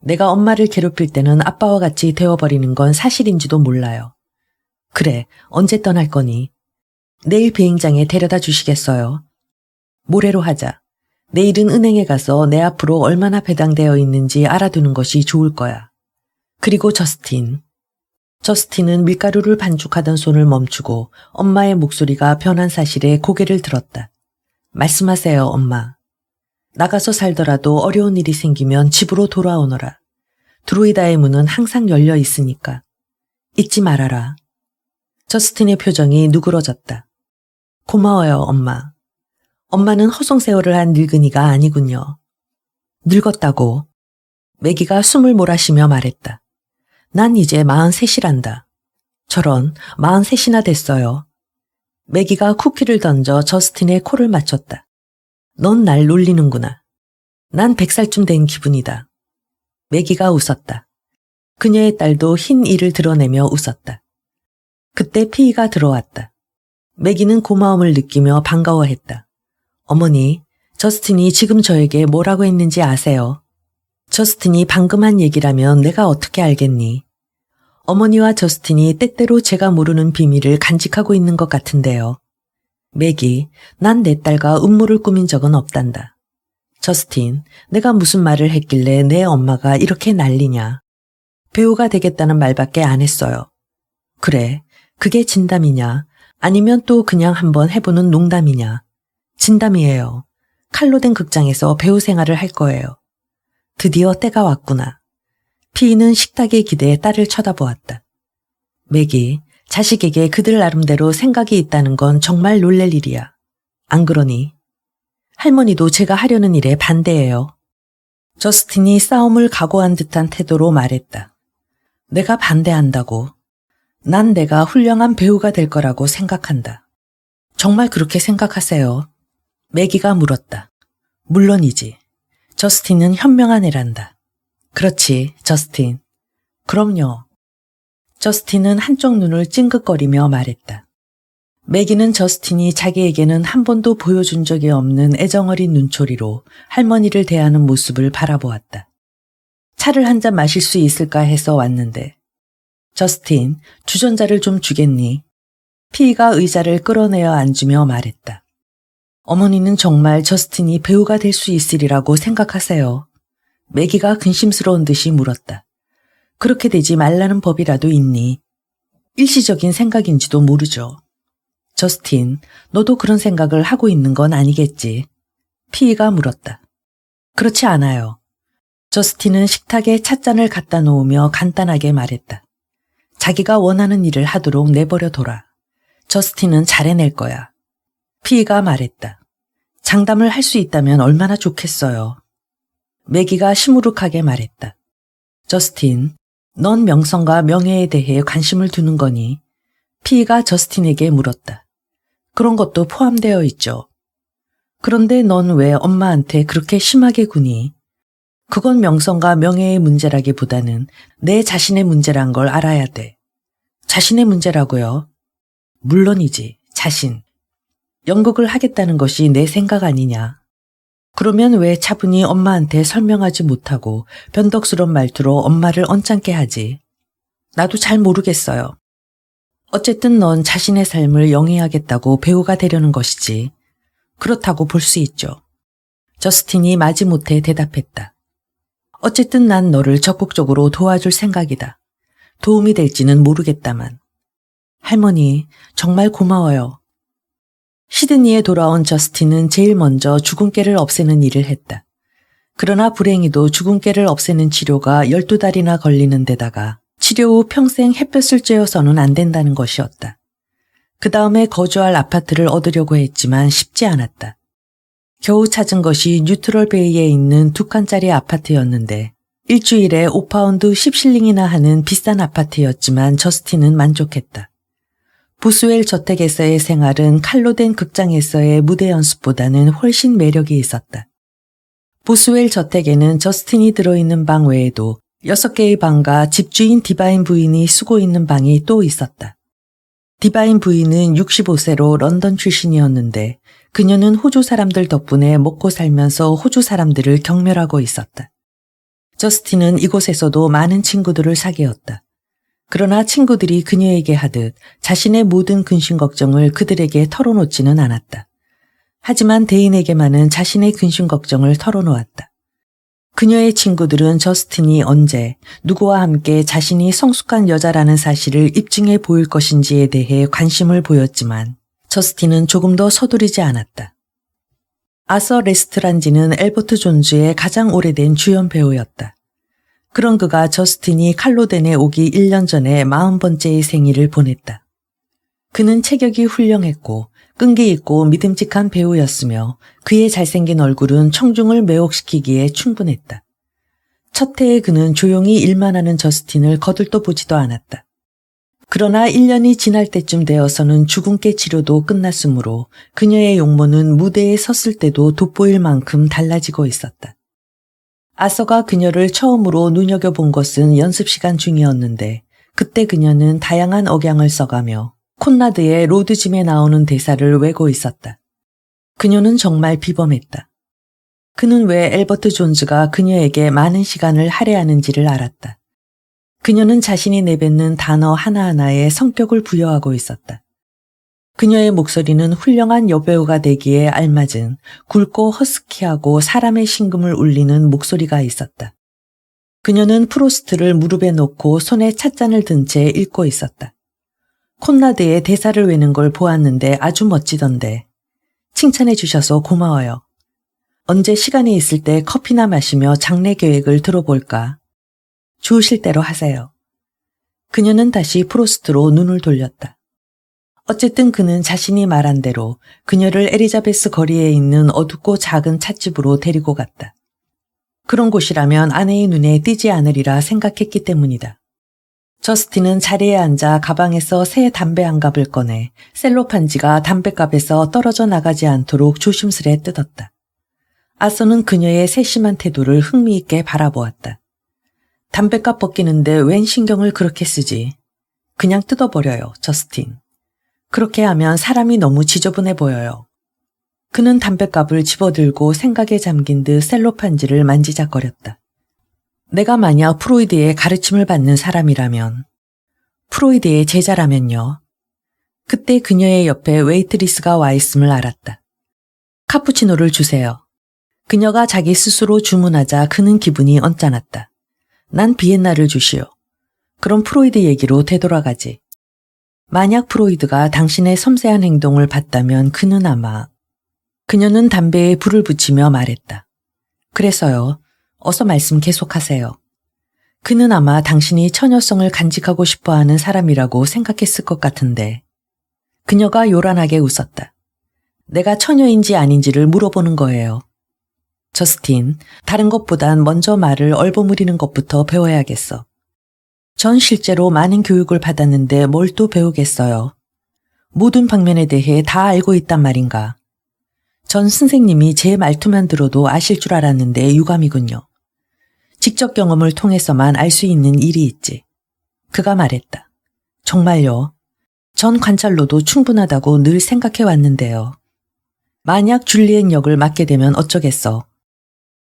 내가 엄마를 괴롭힐 때는 아빠와 같이 되어버리는 건 사실인지도 몰라요. 그래, 언제 떠날 거니? 내일 비행장에 데려다 주시겠어요? 모레로 하자. 내일은 은행에 가서 내 앞으로 얼마나 배당되어 있는지 알아두는 것이 좋을 거야. 그리고 저스틴은 밀가루를 반죽하던 손을 멈추고 엄마의 목소리가 변한 사실에 고개를 들었다. 말씀하세요, 엄마. 나가서 살더라도 어려운 일이 생기면 집으로 돌아오너라. 드로이다의 문은 항상 열려 있으니까. 잊지 말아라. 저스틴의 표정이 누그러졌다. 고마워요, 엄마. 엄마는 허송세월을 한 늙은이가 아니군요. 늙었다고. 매기가 숨을 몰아쉬며 말했다. 난 이제 43이란다. 저런, 43이나 됐어요. 매기가 쿠키를 던져 저스틴의 코를 맞췄다. 넌 날 놀리는구나. 난 100살쯤 된 기분이다. 매기가 웃었다. 그녀의 딸도 흰 이를 드러내며 웃었다. 그때 피이가 들어왔다. 매기는 고마움을 느끼며 반가워했다. 어머니, 저스틴이 지금 저에게 뭐라고 했는지 아세요? 저스틴이 방금 한 얘기라면 내가 어떻게 알겠니? 어머니와 저스틴이 때때로 제가 모르는 비밀을 간직하고 있는 것 같은데요. 매기, 난 내 딸과 음모를 꾸민 적은 없단다. 저스틴, 내가 무슨 말을 했길래 내 엄마가 이렇게 난리냐. 배우가 되겠다는 말밖에 안 했어요. 그래, 그게 진담이냐? 아니면 또 그냥 한번 해보는 농담이냐? 진담이에요. 칼로 된 극장에서 배우 생활을 할 거예요. 드디어 때가 왔구나. 피이는 식탁에 기대에 딸을 쳐다보았다. 매기, 자식에게 그들 나름대로 생각이 있다는 건 정말 놀랄 일이야. 안 그러니? 할머니도 제가 하려는 일에 반대해요. 저스틴이 싸움을 각오한 듯한 태도로 말했다. 내가 반대한다고? 난 내가 훌륭한 배우가 될 거라고 생각한다. 정말 그렇게 생각하세요? 매기가 물었다. 물론이지. 저스틴은 현명한 애란다. 그렇지, 저스틴. 그럼요. 저스틴은 한쪽 눈을 찡긋거리며 말했다. 매기는 저스틴이 자기에게는 한 번도 보여준 적이 없는 애정어린 눈초리로 할머니를 대하는 모습을 바라보았다. 차를 한 잔 마실 수 있을까 해서 왔는데. 저스틴, 주전자를 좀 주겠니? 피이가 의자를 끌어내어 앉으며 말했다. 어머니는 정말 저스틴이 배우가 될 수 있으리라고 생각하세요? 매기가 근심스러운 듯이 물었다. 그렇게 되지 말라는 법이라도 있니? 일시적인 생각인지도 모르죠. 저스틴, 너도 그런 생각을 하고 있는 건 아니겠지? 피이가 물었다. 그렇지 않아요. 저스틴은 식탁에 찻잔을 갖다 놓으며 간단하게 말했다. 자기가 원하는 일을 하도록 내버려 둬라. 저스틴은 잘해낼 거야. 피이가 말했다. 장담을 할 수 있다면 얼마나 좋겠어요. 매기가 시무룩하게 말했다. 저스틴, 넌 명성과 명예에 대해 관심을 두는 거니? 피이가 저스틴에게 물었다. 그런 것도 포함되어 있죠. 그런데 넌 왜 엄마한테 그렇게 심하게 구니? 그건 명성과 명예의 문제라기보다는 내 자신의 문제란 걸 알아야 돼. 자신의 문제라고요? 물론이지, 자신. 연극을 하겠다는 것이 내 생각 아니냐. 그러면 왜 차분히 엄마한테 설명하지 못하고 변덕스러운 말투로 엄마를 언짢게 하지? 나도 잘 모르겠어요. 어쨌든 넌 자신의 삶을 영위하겠다고 배우가 되려는 것이지. 그렇다고 볼 수 있죠. 저스틴이 마지못해 대답했다. 어쨌든 난 너를 적극적으로 도와줄 생각이다. 도움이 될지는 모르겠다만. 할머니, 정말 고마워요. 시드니에 돌아온 저스틴은 제일 먼저 주근깨를 없애는 일을 했다. 그러나 불행히도 주근깨를 없애는 치료가 12달이나 걸리는 데다가 치료 후 평생 햇볕을 쬐어서는 안 된다는 것이었다. 그 다음에 거주할 아파트를 얻으려고 했지만 쉽지 않았다. 겨우 찾은 것이 뉴트럴 베이에 있는 2칸짜리 아파트였는데 일주일에 5파운드 10실링이나 하는 비싼 아파트였지만 저스틴은 만족했다. 보스웰 저택에서의 생활은 칼로 된 극장에서의 무대 연습보다는 훨씬 매력이 있었다. 보스웰 저택에는 저스틴이 들어있는 방 외에도 6개의 방과 집주인 디바인 부인이 쓰고 있는 방이 또 있었다. 디바인 부인은 65세로 런던 출신이었는데 그녀는 호주 사람들 덕분에 먹고 살면서 호주 사람들을 경멸하고 있었다. 저스틴은 이곳에서도 많은 친구들을 사귀었다. 그러나 친구들이 그녀에게 하듯 자신의 모든 근심 걱정을 그들에게 털어놓지는 않았다. 하지만 대인에게만은 자신의 근심 걱정을 털어놓았다. 그녀의 친구들은 저스틴이 언제 누구와 함께 자신이 성숙한 여자라는 사실을 입증해 보일 것인지에 대해 관심을 보였지만 저스틴은 조금 더 서두르지 않았다. 아서 레스트란지는 엘버트 존즈의 가장 오래된 주연 배우였다. 그런 그가 저스틴이 칼로덴에 오기 1년 전에 40번째의 생일을 보냈다. 그는 체격이 훌륭했고 끈기 있고 믿음직한 배우였으며 그의 잘생긴 얼굴은 청중을 매혹시키기에 충분했다. 첫 해에 그는 조용히 일만 하는 저스틴을 거들떠 보지도 않았다. 그러나 1년이 지날 때쯤 되어서는 주근깨 치료도 끝났으므로 그녀의 용모는 무대에 섰을 때도 돋보일 만큼 달라지고 있었다. 아서가 그녀를 처음으로 눈여겨본 것은 연습 시간 중이었는데 그때 그녀는 다양한 억양을 써가며 콘라드의 로드짐에 나오는 대사를 외고 있었다. 그녀는 정말 비범했다. 그는 왜 엘버트 존즈가 그녀에게 많은 시간을 할애하는지를 알았다. 그녀는 자신이 내뱉는 단어 하나하나에 성격을 부여하고 있었다. 그녀의 목소리는 훌륭한 여배우가 되기에 알맞은 굵고 허스키하고 사람의 심금을 울리는 목소리가 있었다. 그녀는 프로스트를 무릎에 놓고 손에 찻잔을 든 채 읽고 있었다. 콘라드의 대사를 외는 걸 보았는데 아주 멋지던데. 칭찬해 주셔서 고마워요. 언제 시간이 있을 때 커피나 마시며 장래 계획을 들어볼까? 좋으실 대로 하세요. 그녀는 다시 프로스트로 눈을 돌렸다. 어쨌든 그는 자신이 말한 대로 그녀를 에리자베스 거리에 있는 어둡고 작은 찻집으로 데리고 갔다. 그런 곳이라면 아내의 눈에 띄지 않으리라 생각했기 때문이다. 저스틴은 자리에 앉아 가방에서 새 담배 한 갑을 꺼내 셀로판지가 담뱃갑에서 떨어져 나가지 않도록 조심스레 뜯었다. 아서는 그녀의 세심한 태도를 흥미있게 바라보았다. 담뱃값 벗기는데 웬 신경을 그렇게 쓰지. 그냥 뜯어버려요, 저스틴. 그렇게 하면 사람이 너무 지저분해 보여요. 그는 담뱃갑을 집어들고 생각에 잠긴 듯 셀로판지를 만지작거렸다. 내가 만약 프로이드의 가르침을 받는 사람이라면, 프로이드의 제자라면요. 그때 그녀의 옆에 웨이트리스가 와 있음을 알았다. 카푸치노를 주세요. 그녀가 자기 스스로 주문하자 그는 기분이 언짢았다. 난 비엔나를 주시오. 그럼 프로이드 얘기로 되돌아가지. 만약 프로이드가 당신의 섬세한 행동을 봤다면 그는 아마... 그녀는 담배에 불을 붙이며 말했다. 그래서요. 어서 말씀 계속하세요. 그는 아마 당신이 처녀성을 간직하고 싶어하는 사람이라고 생각했을 것 같은데. 그녀가 요란하게 웃었다. 내가 처녀인지 아닌지를 물어보는 거예요. 저스틴, 다른 것보단 먼저 말을 얼버무리는 것부터 배워야겠어. 전 실제로 많은 교육을 받았는데 뭘 또 배우겠어요. 모든 방면에 대해 다 알고 있단 말인가. 전 선생님이 제 말투만 들어도 아실 줄 알았는데 유감이군요. 직접 경험을 통해서만 알 수 있는 일이 있지. 그가 말했다. 정말요? 전 관찰로도 충분하다고 늘 생각해 왔는데요. 만약 줄리엣 역을 맡게 되면 어쩌겠어.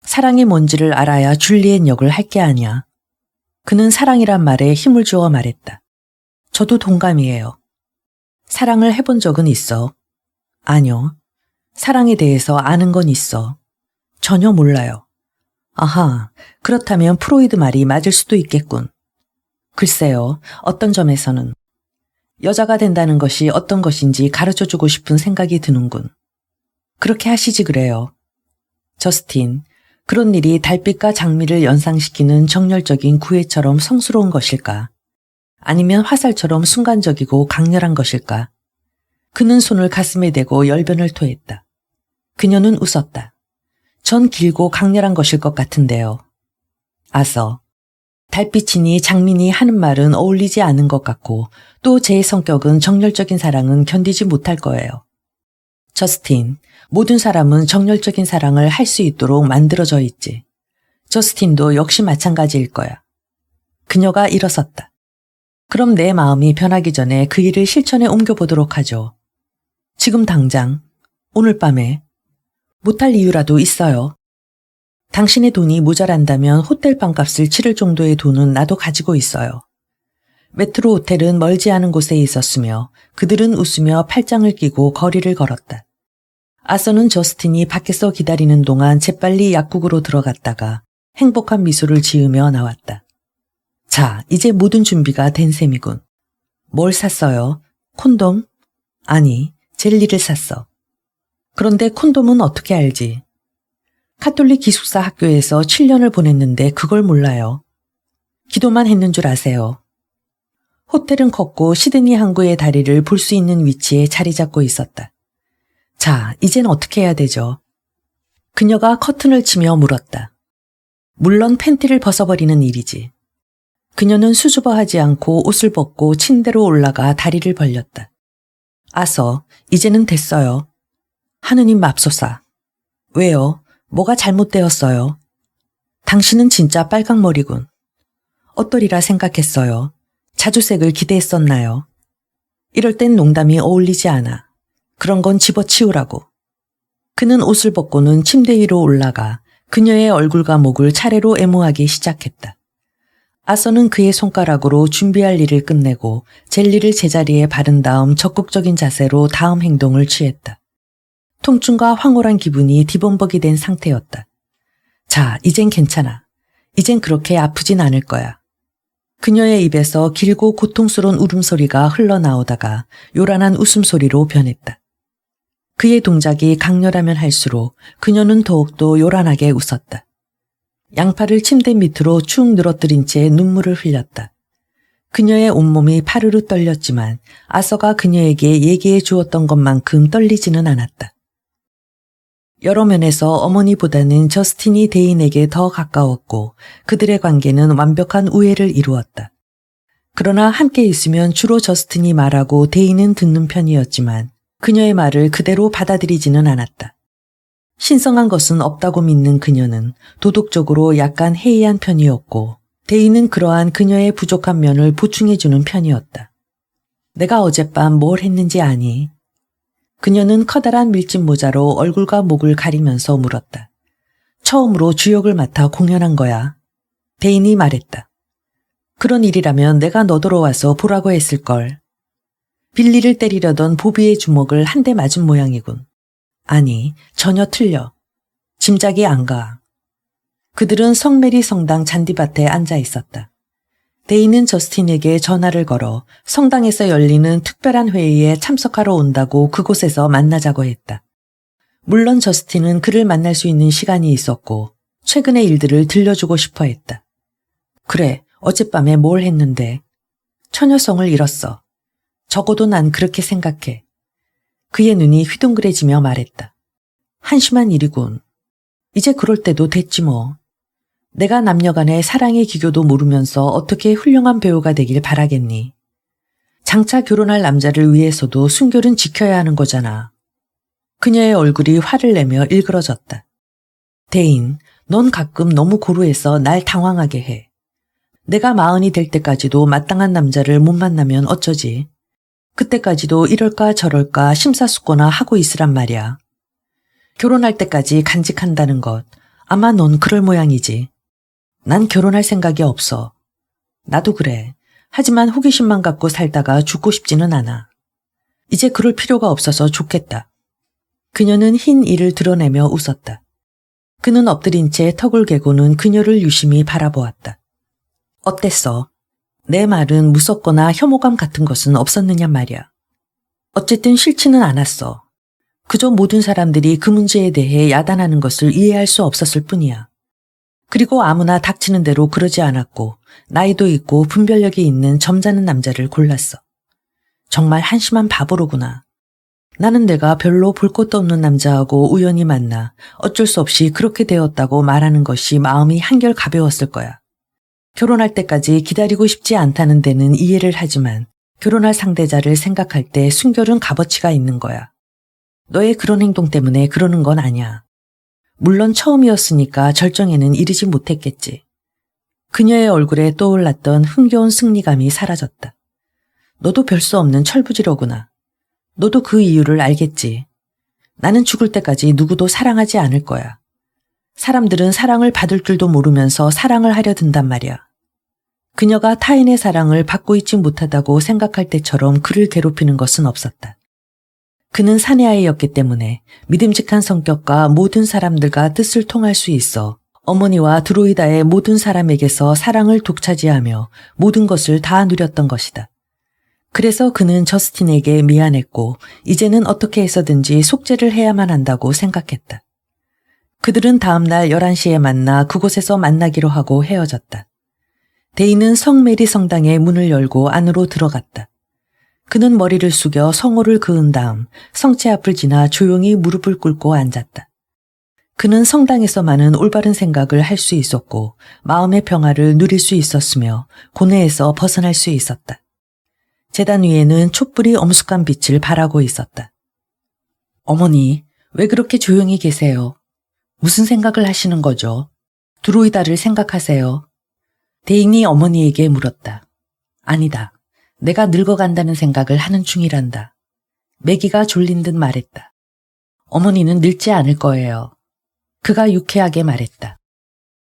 사랑이 뭔지를 알아야 줄리엣 역을 할 게 아니야. 그는 사랑이란 말에 힘을 주어 말했다. 저도 동감이에요. 사랑을 해본 적은 있어? 아니요. 사랑에 대해서 아는 건 있어. 전혀 몰라요. 아하, 그렇다면 프로이드 말이 맞을 수도 있겠군. 글쎄요, 어떤 점에서는. 여자가 된다는 것이 어떤 것인지 가르쳐주고 싶은 생각이 드는군. 그렇게 하시지 그래요. 저스틴, 그런 일이 달빛과 장미를 연상시키는 정열적인 구애처럼 성스러운 것일까? 아니면 화살처럼 순간적이고 강렬한 것일까? 그는 손을 가슴에 대고 열변을 토했다. 그녀는 웃었다. 전 길고 강렬한 것일 것 같은데요. 아서, 달빛이니 장미니 하는 말은 어울리지 않은 것 같고 또 제 성격은 정열적인 사랑은 견디지 못할 거예요. 저스틴, 모든 사람은 정열적인 사랑을 할 수 있도록 만들어져 있지. 저스틴도 역시 마찬가지일 거야. 그녀가 일어섰다. 그럼 내 마음이 변하기 전에 그 일을 실천에 옮겨보도록 하죠. 지금 당장, 오늘 밤에. 못할 이유라도 있어요. 당신의 돈이 모자란다면 호텔 방값을 치를 정도의 돈은 나도 가지고 있어요. 메트로 호텔은 멀지 않은 곳에 있었으며 그들은 웃으며 팔짱을 끼고 거리를 걸었다. 아서는 저스틴이 밖에서 기다리는 동안 재빨리 약국으로 들어갔다가 행복한 미소를 지으며 나왔다. 자, 이제 모든 준비가 된 셈이군. 뭘 샀어요? 콘돔? 아니, 젤리를 샀어. 그런데 콘돔은 어떻게 알지? 카톨릭 기숙사 학교에서 7년을 보냈는데 그걸 몰라요. 기도만 했는 줄 아세요. 호텔은 컸고 시드니 항구의 다리를 볼 수 있는 위치에 자리 잡고 있었다. 자, 이젠 어떻게 해야 되죠? 그녀가 커튼을 치며 물었다. 물론 팬티를 벗어버리는 일이지. 그녀는 수줍어하지 않고 옷을 벗고 침대로 올라가 다리를 벌렸다. 아서, 이제는 됐어요. 하느님 맙소사. 왜요? 뭐가 잘못되었어요? 당신은 진짜 빨강머리군. 어떠리라 생각했어요? 자주색을 기대했었나요? 이럴 땐 농담이 어울리지 않아. 그런 건 집어치우라고. 그는 옷을 벗고는 침대 위로 올라가 그녀의 얼굴과 목을 차례로 애무하기 시작했다. 아서는 그의 손가락으로 준비할 일을 끝내고 젤리를 제자리에 바른 다음 적극적인 자세로 다음 행동을 취했다. 통증과 황홀한 기분이 뒤범벅이 된 상태였다. 자, 이젠 괜찮아. 이젠 그렇게 아프진 않을 거야. 그녀의 입에서 길고 고통스러운 울음소리가 흘러나오다가 요란한 웃음소리로 변했다. 그의 동작이 강렬하면 할수록 그녀는 더욱더 요란하게 웃었다. 양팔을 침대 밑으로 축 늘어뜨린 채 눈물을 흘렸다. 그녀의 온몸이 파르르 떨렸지만 아서가 그녀에게 얘기해 주었던 것만큼 떨리지는 않았다. 여러 면에서 어머니보다는 저스틴이 대인에게 더 가까웠고 그들의 관계는 완벽한 우애를 이루었다. 그러나 함께 있으면 주로 저스틴이 말하고 대인은 듣는 편이었지만 그녀의 말을 그대로 받아들이지는 않았다. 신성한 것은 없다고 믿는 그녀는 도덕적으로 약간 해이한 편이었고 대인은 그러한 그녀의 부족한 면을 보충해주는 편이었다. 내가 어젯밤 뭘 했는지 아니? 그녀는 커다란 밀짚 모자로 얼굴과 목을 가리면서 물었다. 처음으로 주역을 맡아 공연한 거야. 대인이 말했다. 그런 일이라면 내가 너더러 와서 보라고 했을걸. 빌리를 때리려던 보비의 주먹을 한 대 맞은 모양이군. 아니, 전혀 틀려. 짐작이 안 가. 그들은 성메리 성당 잔디밭에 앉아 있었다. 데이는 저스틴에게 전화를 걸어 성당에서 열리는 특별한 회의에 참석하러 온다고 그곳에서 만나자고 했다. 물론 저스틴은 그를 만날 수 있는 시간이 있었고 최근의 일들을 들려주고 싶어 했다. 그래, 어젯밤에 뭘 했는데? 처녀성을 잃었어. 적어도 난 그렇게 생각해. 그의 눈이 휘둥그레지며 말했다. 한심한 일이군. 이제 그럴 때도 됐지 뭐. 내가 남녀간의 사랑의 기교도 모르면서 어떻게 훌륭한 배우가 되길 바라겠니? 장차 결혼할 남자를 위해서도 순결은 지켜야 하는 거잖아. 그녀의 얼굴이 화를 내며 일그러졌다. 대인, 넌 가끔 너무 고루해서 날 당황하게 해. 내가 40이 될 때까지도 마땅한 남자를 못 만나면 어쩌지? 그때까지도 이럴까 저럴까 심사숙고나 하고 있으란 말이야. 결혼할 때까지 간직한다는 것, 아마 넌 그럴 모양이지. 난 결혼할 생각이 없어. 나도 그래. 하지만 호기심만 갖고 살다가 죽고 싶지는 않아. 이제 그럴 필요가 없어서 좋겠다. 그녀는 흰 이를 드러내며 웃었다. 그는 엎드린 채 턱을 개고는 그녀를 유심히 바라보았다. 어땠어? 내 말은 무섭거나 혐오감 같은 것은 없었느냐 말이야. 어쨌든 싫지는 않았어. 그저 모든 사람들이 그 문제에 대해 야단하는 것을 이해할 수 없었을 뿐이야. 그리고 아무나 닥치는 대로 그러지 않았고 나이도 있고 분별력이 있는 점잖은 남자를 골랐어. 정말 한심한 바보로구나. 나는 내가 별로 볼 것도 없는 남자하고 우연히 만나 어쩔 수 없이 그렇게 되었다고 말하는 것이 마음이 한결 가벼웠을 거야. 결혼할 때까지 기다리고 싶지 않다는 데는 이해를 하지만 결혼할 상대자를 생각할 때 순결은 값어치가 있는 거야. 너의 그런 행동 때문에 그러는 건 아니야. 물론 처음이었으니까 절정에는 이르지 못했겠지. 그녀의 얼굴에 떠올랐던 흥겨운 승리감이 사라졌다. 너도 별 수 없는 철부지로구나. 너도 그 이유를 알겠지. 나는 죽을 때까지 누구도 사랑하지 않을 거야. 사람들은 사랑을 받을 줄도 모르면서 사랑을 하려 든단 말이야. 그녀가 타인의 사랑을 받고 있지 못하다고 생각할 때처럼 그를 괴롭히는 것은 없었다. 그는 사내아이였기 때문에 믿음직한 성격과 모든 사람들과 뜻을 통할 수 있어 어머니와 드로이다의 모든 사람에게서 사랑을 독차지하며 모든 것을 다 누렸던 것이다. 그래서 그는 저스틴에게 미안했고 이제는 어떻게 해서든지 속죄를 해야만 한다고 생각했다. 그들은 다음 날 11시에 만나 그곳에서 만나기로 하고 헤어졌다. 데이는 성메리 성당의 문을 열고 안으로 들어갔다. 그는 머리를 숙여 성호를 그은 다음 성체 앞을 지나 조용히 무릎을 꿇고 앉았다. 그는 성당에서만은 올바른 생각을 할 수 있었고 마음의 평화를 누릴 수 있었으며 고뇌에서 벗어날 수 있었다. 제단 위에는 촛불이 엄숙한 빛을 발하고 있었다. 어머니, 왜 그렇게 조용히 계세요? 무슨 생각을 하시는 거죠? 드로이다를 생각하세요. 데인이 어머니에게 물었다. 아니다. 내가 늙어간다는 생각을 하는 중이란다. 매기가 졸린 듯 말했다. 어머니는 늙지 않을 거예요. 그가 유쾌하게 말했다.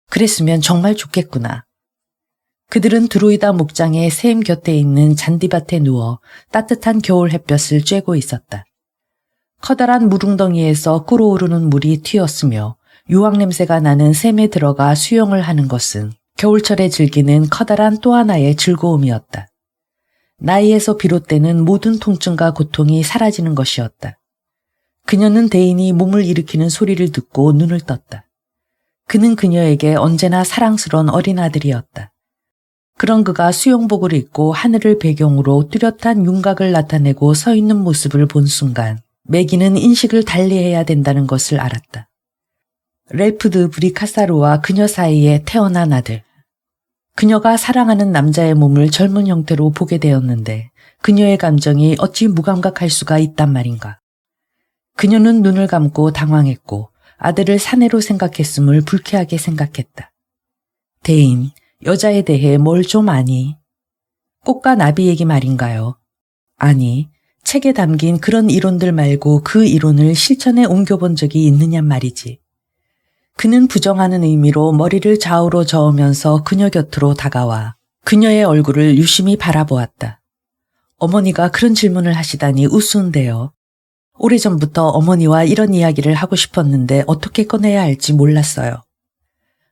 그랬으면 정말 좋겠구나. 그들은 드로이다 목장의 샘 곁에 있는 잔디밭에 누워 따뜻한 겨울 햇볕을 쬐고 있었다. 커다란 물웅덩이에서 끓어오르는 물이 튀었으며 유황 냄새가 나는 샘에 들어가 수영을 하는 것은 겨울철에 즐기는 커다란 또 하나의 즐거움이었다. 나이에서 비롯되는 모든 통증과 고통이 사라지는 것이었다. 그녀는 대인이 몸을 일으키는 소리를 듣고 눈을 떴다. 그는 그녀에게 언제나 사랑스러운 어린아들이었다. 그런 그가 수영복을 입고 하늘을 배경으로 뚜렷한 윤곽을 나타내고 서 있는 모습을 본 순간 매기는 인식을 달리해야 된다는 것을 알았다. 렐프 브리카사르와 그녀 사이에 태어난 아들. 그녀가 사랑하는 남자의 몸을 젊은 형태로 보게 되었는데 그녀의 감정이 어찌 무감각할 수가 있단 말인가. 그녀는 눈을 감고 당황했고 아들을 사내로 생각했음을 불쾌하게 생각했다. 대인, 여자에 대해 뭘 좀 아니? 꽃과 나비 얘기 말인가요? 아니, 책에 담긴 그런 이론들 말고 그 이론을 실천에 옮겨본 적이 있느냔 말이지. 그는 부정하는 의미로 머리를 좌우로 저으면서 그녀 곁으로 다가와 그녀의 얼굴을 유심히 바라보았다. 어머니가 그런 질문을 하시다니 우스운데요. 오래전부터 어머니와 이런 이야기를 하고 싶었는데 어떻게 꺼내야 할지 몰랐어요.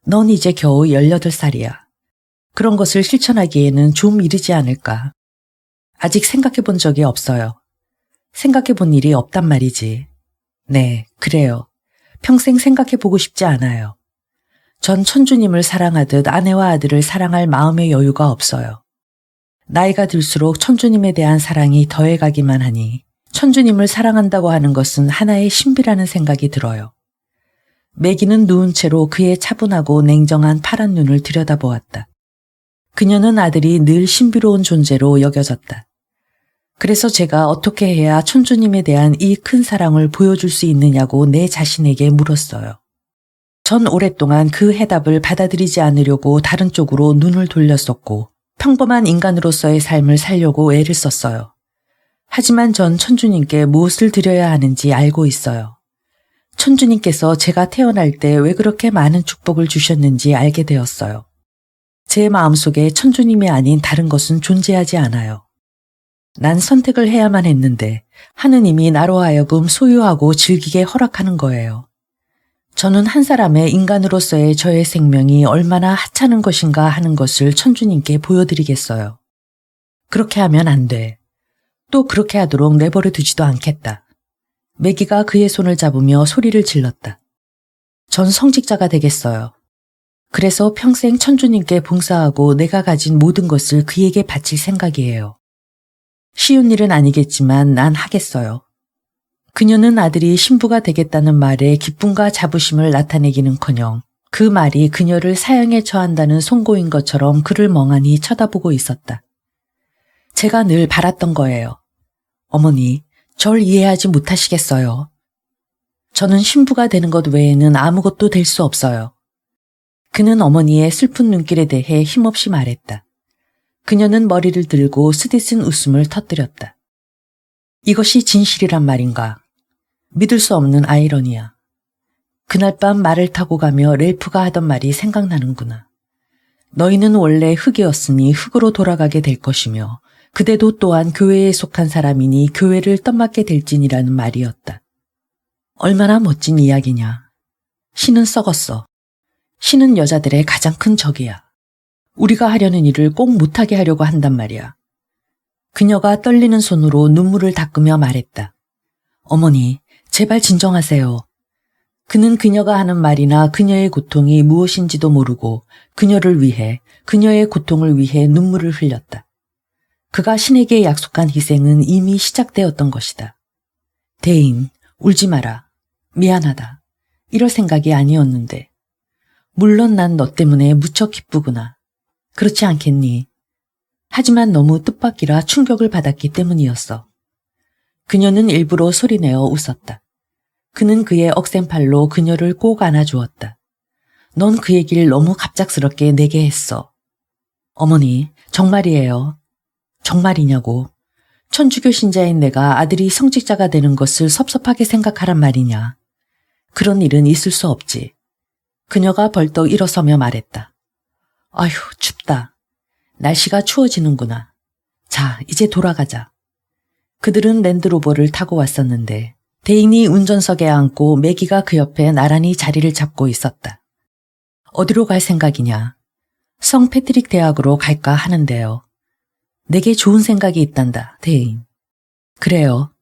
넌 이제 겨우 18살이야. 그런 것을 실천하기에는 좀 이르지 않을까. 아직 생각해 본 적이 없어요. 생각해 본 일이 없단 말이지. 네, 그래요. 평생 생각해 보고 싶지 않아요. 전 천주님을 사랑하듯 아내와 아들을 사랑할 마음의 여유가 없어요. 나이가 들수록 천주님에 대한 사랑이 더해가기만 하니 천주님을 사랑한다고 하는 것은 하나의 신비라는 생각이 들어요. 매기는 누운 채로 그의 차분하고 냉정한 파란 눈을 들여다보았다. 그녀는 아들이 늘 신비로운 존재로 여겨졌다. 그래서 제가 어떻게 해야 천주님에 대한 이 큰 사랑을 보여줄 수 있느냐고 내 자신에게 물었어요. 전 오랫동안 그 해답을 받아들이지 않으려고 다른 쪽으로 눈을 돌렸었고 평범한 인간으로서의 삶을 살려고 애를 썼어요. 하지만 전 천주님께 무엇을 드려야 하는지 알고 있어요. 천주님께서 제가 태어날 때 왜 그렇게 많은 축복을 주셨는지 알게 되었어요. 제 마음속에 천주님이 아닌 다른 것은 존재하지 않아요. 난 선택을 해야만 했는데 하느님이 나로 하여금 소유하고 즐기게 허락하는 거예요. 저는 한 사람의 인간으로서의 저의 생명이 얼마나 하찮은 것인가 하는 것을 천주님께 보여드리겠어요. 그렇게 하면 안 돼. 또 그렇게 하도록 내버려 두지도 않겠다. 매기가 그의 손을 잡으며 소리를 질렀다. 전 성직자가 되겠어요. 그래서 평생 천주님께 봉사하고 내가 가진 모든 것을 그에게 바칠 생각이에요. 쉬운 일은 아니겠지만 난 하겠어요. 그녀는 아들이 신부가 되겠다는 말에 기쁨과 자부심을 나타내기는커녕 그 말이 그녀를 사형에 처한다는 송고인 것처럼 그를 멍하니 쳐다보고 있었다. 제가 늘 바랐던 거예요. 어머니, 절 이해하지 못하시겠어요. 저는 신부가 되는 것 외에는 아무것도 될 수 없어요. 그는 어머니의 슬픈 눈길에 대해 힘없이 말했다. 그녀는 머리를 들고 스디쓴 웃음을 터뜨렸다. 이것이 진실이란 말인가? 믿을 수 없는 아이러니야. 그날 밤 말을 타고 가며 렐프가 하던 말이 생각나는구나. 너희는 원래 흙이었으니 흙으로 돌아가게 될 것이며 그대도 또한 교회에 속한 사람이니 교회를 떠맡게 될지니라는 말이었다. 얼마나 멋진 이야기냐. 신은 썩었어. 신은 여자들의 가장 큰 적이야. 우리가 하려는 일을 꼭 못하게 하려고 한단 말이야. 그녀가 떨리는 손으로 눈물을 닦으며 말했다. 어머니, 제발 진정하세요. 그는 그녀가 하는 말이나 그녀의 고통이 무엇인지도 모르고 그녀를 위해, 그녀의 고통을 위해 눈물을 흘렸다. 그가 신에게 약속한 희생은 이미 시작되었던 것이다. 대인, 울지 마라. 미안하다. 이럴 생각이 아니었는데. 물론 난 너 때문에 무척 기쁘구나. 그렇지 않겠니? 하지만 너무 뜻밖이라 충격을 받았기 때문이었어. 그녀는 일부러 소리내어 웃었다. 그는 그의 억센팔로 그녀를 꼭 안아주었다. 넌 그 얘기를 너무 갑작스럽게 내게 했어. 어머니, 정말이에요. 정말이냐고. 천주교 신자인 내가 아들이 성직자가 되는 것을 섭섭하게 생각하란 말이냐. 그런 일은 있을 수 없지. 그녀가 벌떡 일어서며 말했다. 아휴, 춥다. 날씨가 추워지는구나. 자, 이제 돌아가자. 그들은 랜드로버를 타고 왔었는데 대인이 운전석에 앉고 매기가 그 옆에 나란히 자리를 잡고 있었다. 어디로 갈 생각이냐? 성 패트릭 대학으로 갈까 하는데요. 내게 좋은 생각이 있단다, 대인. 그래요.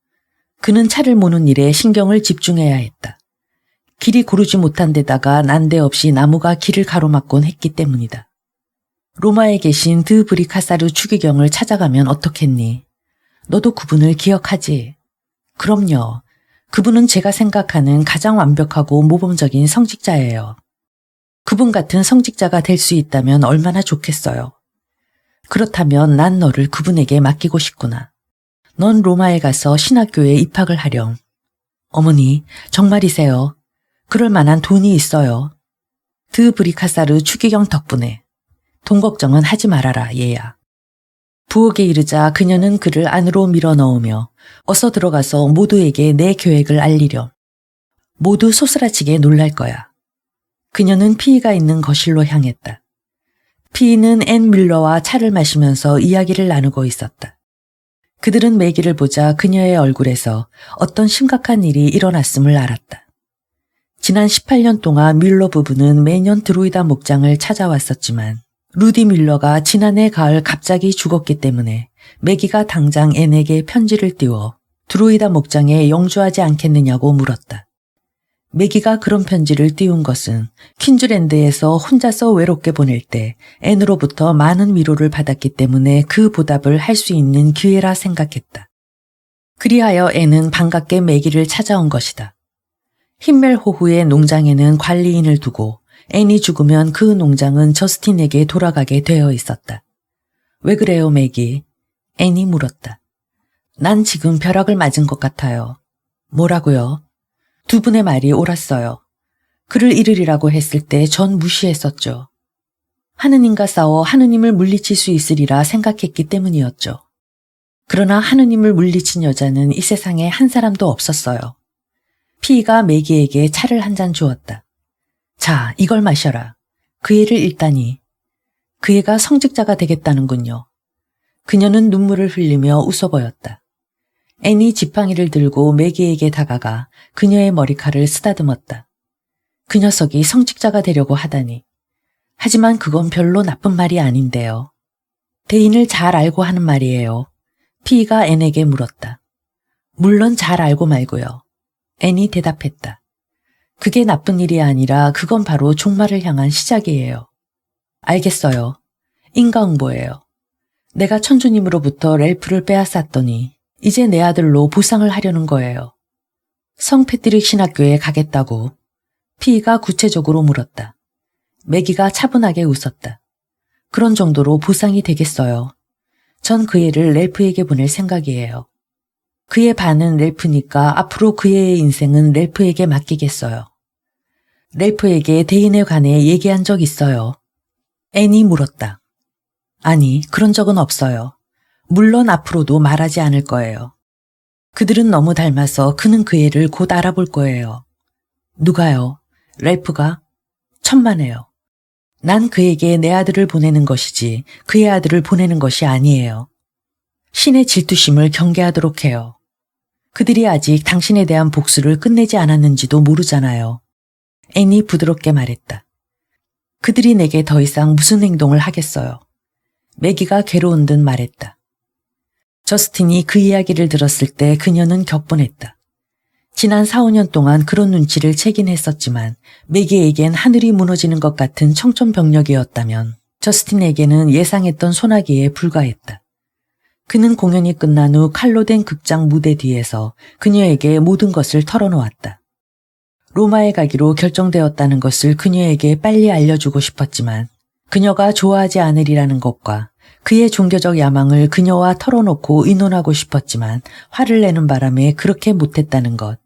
그는 차를 모는 일에 신경을 집중해야 했다. 길이 고르지 못한 데다가 난데없이 나무가 길을 가로막곤 했기 때문이다. 로마에 계신 드 브리카사르 추기경을 찾아가면 어떻겠니? 너도 그분을 기억하지? 그럼요. 그분은 제가 생각하는 가장 완벽하고 모범적인 성직자예요. 그분 같은 성직자가 될 수 있다면 얼마나 좋겠어요. 그렇다면 난 너를 그분에게 맡기고 싶구나. 넌 로마에 가서 신학교에 입학을 하렴. 어머니, 정말이세요. 그럴 만한 돈이 있어요. 드 브리카사르 추기경 덕분에. 돈 걱정은 하지 말아라, 얘야. 부엌에 이르자 그녀는 그를 안으로 밀어넣으며 어서 들어가서 모두에게 내 계획을 알리렴. 모두 소스라치게 놀랄 거야. 그녀는 피이가 있는 거실로 향했다. 피이는 앤 뮬러와 차를 마시면서 이야기를 나누고 있었다. 그들은 매기를 보자 그녀의 얼굴에서 어떤 심각한 일이 일어났음을 알았다. 지난 18년 동안 뮬러 부부는 매년 드로이다 목장을 찾아왔었지만 루디 뮬러가 지난해 가을 갑자기 죽었기 때문에 매기가 당장 앤에게 편지를 띄워 드로이다 목장에 영주하지 않겠느냐고 물었다. 매기가 그런 편지를 띄운 것은 퀸즐랜드에서 혼자서 외롭게 보낼 때 앤으로부터 많은 위로를 받았기 때문에 그 보답을 할 수 있는 기회라 생각했다. 그리하여 앤은 반갑게 매기를 찾아온 것이다. 힘멜호후의 농장에는 관리인을 두고 앤이 죽으면 그 농장은 저스틴에게 돌아가게 되어 있었다. 왜 그래요, 매기? 앤이 물었다. 난 지금 벼락을 맞은 것 같아요. 뭐라고요? 두 분의 말이 옳았어요. 그를 잃으리라고 했을 때 전 무시했었죠. 하느님과 싸워 하느님을 물리칠 수 있으리라 생각했기 때문이었죠. 그러나 하느님을 물리친 여자는 이 세상에 한 사람도 없었어요. 피이가 매기에게 차를 한 잔 주었다. 자, 이걸 마셔라. 그 애를 읽다니. 그 애가 성직자가 되겠다는군요. 그녀는 눈물을 흘리며 웃어 보였다. 앤이 지팡이를 들고 매기에게 다가가 그녀의 머리칼을 쓰다듬었다. 그 녀석이 성직자가 되려고 하다니. 하지만 그건 별로 나쁜 말이 아닌데요. 대인을 잘 알고 하는 말이에요. 피이가 앤에게 물었다. 물론 잘 알고 말고요. 앤이 대답했다. 그게 나쁜 일이 아니라 그건 바로 종말을 향한 시작이에요. 알겠어요. 인과응보예요. 내가 천주님으로부터 렐프를 빼앗았더니 이제 내 아들로 보상을 하려는 거예요. 성 패트릭 신학교에 가겠다고. 피이가 구체적으로 물었다. 매기가 차분하게 웃었다. 그런 정도로 보상이 되겠어요. 전 그 애를 렐프에게 보낼 생각이에요. 그의 반은 렐프니까 앞으로 그 애의 인생은 렐프에게 맡기겠어요. 렐프에게 대인에 관해 얘기한 적 있어요. 앤이 물었다. 아니, 그런 적은 없어요. 물론 앞으로도 말하지 않을 거예요. 그들은 너무 닮아서 그는 그 애를 곧 알아볼 거예요. 누가요? 렐프가? 천만에요. 난 그에게 내 아들을 보내는 것이지 그의 아들을 보내는 것이 아니에요. 신의 질투심을 경계하도록 해요. 그들이 아직 당신에 대한 복수를 끝내지 않았는지도 모르잖아요. 앤이 부드럽게 말했다. 그들이 내게 더 이상 무슨 행동을 하겠어요. 매기가 괴로운 듯 말했다. 저스틴이 그 이야기를 들었을 때 그녀는 격분했다. 지난 4, 5년 동안 그런 눈치를 채긴 했었지만 매기에겐 하늘이 무너지는 것 같은 청천벽력이었다면 저스틴에게는 예상했던 소나기에 불과했다. 그는 공연이 끝난 후 칼로 된 극장 무대 뒤에서 그녀에게 모든 것을 털어놓았다. 로마에 가기로 결정되었다는 것을 그녀에게 빨리 알려주고 싶었지만 그녀가 좋아하지 않으리라는 것과 그의 종교적 야망을 그녀와 털어놓고 의논하고 싶었지만 화를 내는 바람에 그렇게 못했다는 것.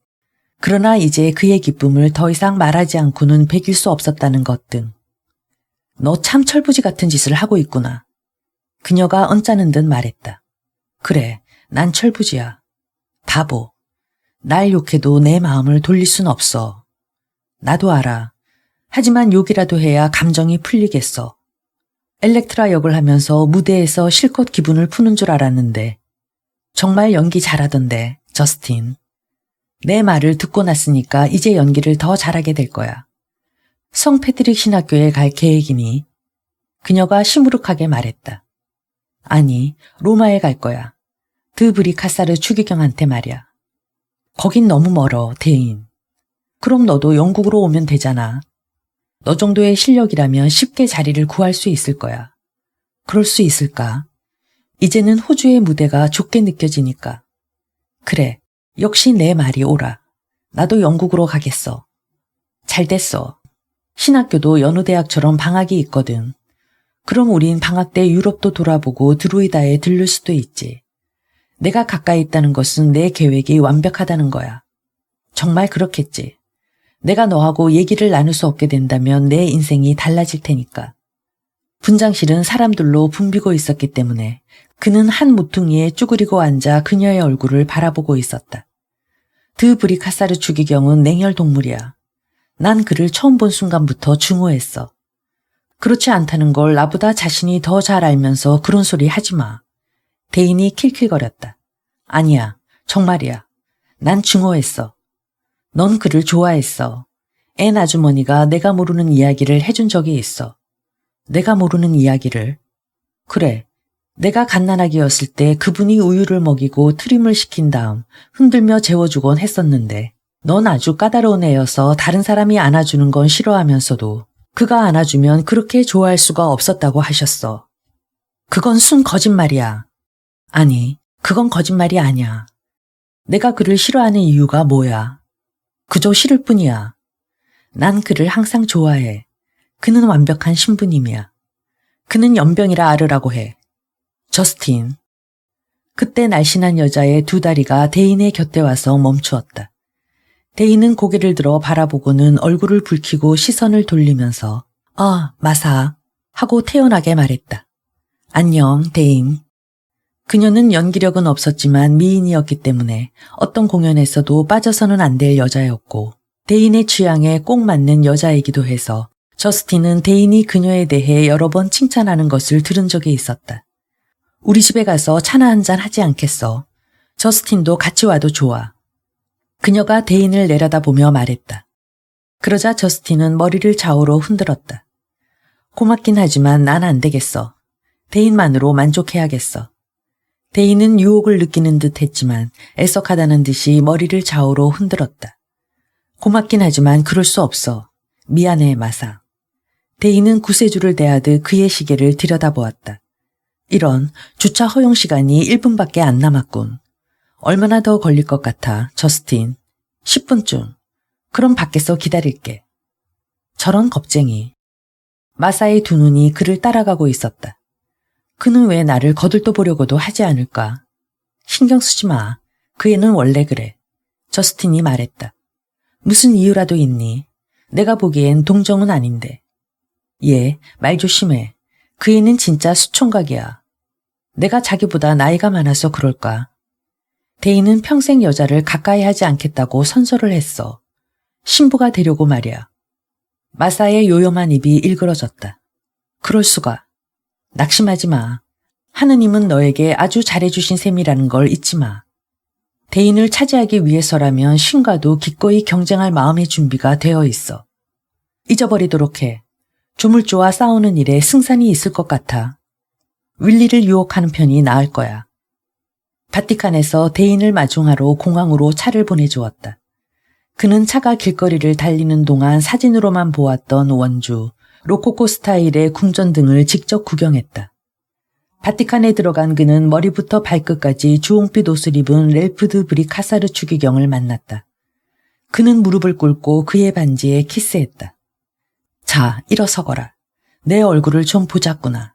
그러나 이제 그의 기쁨을 더 이상 말하지 않고는 배길 수 없었다는 것 등. 너 참 철부지 같은 짓을 하고 있구나. 그녀가 언짢은 듯 말했다. 그래, 난 철부지야. 바보. 날 욕해도 내 마음을 돌릴 순 없어. 나도 알아. 하지만 욕이라도 해야 감정이 풀리겠어. 엘렉트라 역을 하면서 무대에서 실컷 기분을 푸는 줄 알았는데 정말 연기 잘하던데, 저스틴. 내 말을 듣고 났으니까 이제 연기를 더 잘하게 될 거야. 성 패트릭 신학교에 갈 계획이니? 그녀가 시무룩하게 말했다. 아니, 로마에 갈 거야. 드브리카사르 추기경한테 말이야. 거긴 너무 멀어, 대인. 그럼 너도 영국으로 오면 되잖아. 너 정도의 실력이라면 쉽게 자리를 구할 수 있을 거야. 그럴 수 있을까? 이제는 호주의 무대가 좁게 느껴지니까. 그래, 역시 내 말이 옳아. 나도 영국으로 가겠어. 잘 됐어. 신학교도 연우대학처럼 방학이 있거든. 그럼 우린 방학 때 유럽도 돌아보고 드로이다에 들를 수도 있지. 내가 가까이 있다는 것은 내 계획이 완벽하다는 거야. 정말 그렇겠지. 내가 너하고 얘기를 나눌 수 없게 된다면 내 인생이 달라질 테니까. 분장실은 사람들로 붐비고 있었기 때문에 그는 한 모퉁이에 쭈그리고 앉아 그녀의 얼굴을 바라보고 있었다. 드브리카사르 추기경은 냉혈 동물이야. 난 그를 처음 본 순간부터 증오했어. 그렇지 않다는 걸 나보다 자신이 더 잘 알면서 그런 소리 하지 마. 대인이 킬킬거렸다. 아니야, 정말이야. 난 증오했어. 넌 그를 좋아했어. 앤 아주머니가 내가 모르는 이야기를 해준 적이 있어. 내가 모르는 이야기를. 그래, 내가 갓난아기였을 때 그분이 우유를 먹이고 트림을 시킨 다음 흔들며 재워주곤 했었는데 넌 아주 까다로운 애여서 다른 사람이 안아주는 건 싫어하면서도 그가 안아주면 그렇게 좋아할 수가 없었다고 하셨어. 그건 순 거짓말이야. 아니, 그건 거짓말이 아니야. 내가 그를 싫어하는 이유가 뭐야? 그저 싫을 뿐이야. 난 그를 항상 좋아해. 그는 완벽한 신부님이야. 그는 연병이라 알으라고 해. 저스틴. 그때 날씬한 여자의 두 다리가 대인의 곁에 와서 멈추었다. 대인은 고개를 들어 바라보고는 얼굴을 붉히고 시선을 돌리면서 마사 하고 태연하게 말했다. 안녕, 대인. 그녀는 연기력은 없었지만 미인이었기 때문에 어떤 공연에서도 빠져서는 안 될 여자였고 대인의 취향에 꼭 맞는 여자이기도 해서 저스틴은 대인이 그녀에 대해 여러 번 칭찬하는 것을 들은 적이 있었다. 우리 집에 가서 차나 한잔 하지 않겠어? 저스틴도 같이 와도 좋아. 그녀가 대인을 내려다보며 말했다. 그러자 저스틴은 머리를 좌우로 흔들었다. 고맙긴 하지만 난 안 되겠어. 대인만으로 만족해야겠어. 대인은 유혹을 느끼는 듯 했지만 애석하다는 듯이 머리를 좌우로 흔들었다. 고맙긴 하지만 그럴 수 없어. 미안해, 마사. 대인은 구세주를 대하듯 그의 시계를 들여다보았다. 이런 주차 허용 시간이 1분밖에 안 남았군. 얼마나 더 걸릴 것 같아, 저스틴? 10분쯤. 그럼 밖에서 기다릴게. 저런 겁쟁이. 마사의 두 눈이 그를 따라가고 있었다. 그는 왜 나를 거들떠보려고도 하지 않을까? 신경 쓰지 마. 그 애는 원래 그래. 저스틴이 말했다. 무슨 이유라도 있니? 내가 보기엔 동정은 아닌데. 얘, 말 조심해. 그 애는 진짜 수총각이야. 내가 자기보다 나이가 많아서 그럴까? 대인은 평생 여자를 가까이 하지 않겠다고 선서를 했어. 신부가 되려고 말이야. 마사의 요염한 입이 일그러졌다. 그럴 수가. 낙심하지 마. 하느님은 너에게 아주 잘해주신 셈이라는 걸 잊지 마. 대인을 차지하기 위해서라면 신과도 기꺼이 경쟁할 마음의 준비가 되어 있어. 잊어버리도록 해. 조물주와 싸우는 일에 승산이 있을 것 같아. 윌리를 유혹하는 편이 나을 거야. 바티칸에서 대인을 마중하러 공항으로 차를 보내주었다. 그는 차가 길거리를 달리는 동안 사진으로만 보았던 원주, 로코코 스타일의 궁전 등을 직접 구경했다. 바티칸에 들어간 그는 머리부터 발끝까지 주홍빛 옷을 입은 렐프 드 브리카사르 추기경을 만났다. 그는 무릎을 꿇고 그의 반지에 키스했다. 자, 일어서거라. 내 얼굴을 좀 보자꾸나.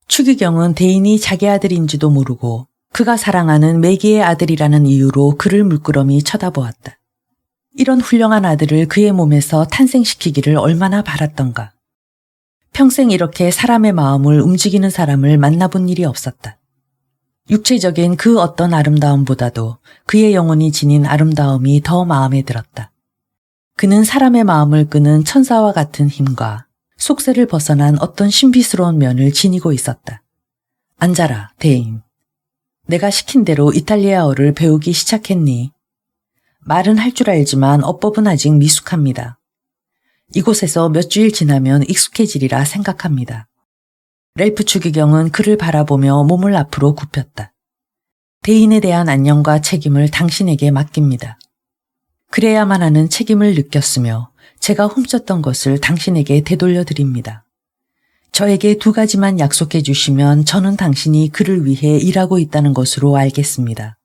추기경은 대인이 자기 아들인지도 모르고 그가 사랑하는 매기의 아들이라는 이유로 그를 물끄러미 쳐다보았다. 이런 훌륭한 아들을 그의 몸에서 탄생시키기를 얼마나 바랐던가. 평생 이렇게 사람의 마음을 움직이는 사람을 만나본 일이 없었다. 육체적인 그 어떤 아름다움보다도 그의 영혼이 지닌 아름다움이 더 마음에 들었다. 그는 사람의 마음을 끄는 천사와 같은 힘과 속세를 벗어난 어떤 신비스러운 면을 지니고 있었다. 앉아라, 대인. 내가 시킨 대로 이탈리아어를 배우기 시작했니? 말은 할 줄 알지만 어법은 아직 미숙합니다. 이곳에서 몇 주일 지나면 익숙해지리라 생각합니다. 렐프 추기경은 그를 바라보며 몸을 앞으로 굽혔다. 대인에 대한 안녕과 책임을 당신에게 맡깁니다. 그래야만 하는 책임을 느꼈으며 제가 훔쳤던 것을 당신에게 되돌려드립니다. 저에게 2가지만 약속해 주시면 저는 당신이 그를 위해 일하고 있다는 것으로 알겠습니다.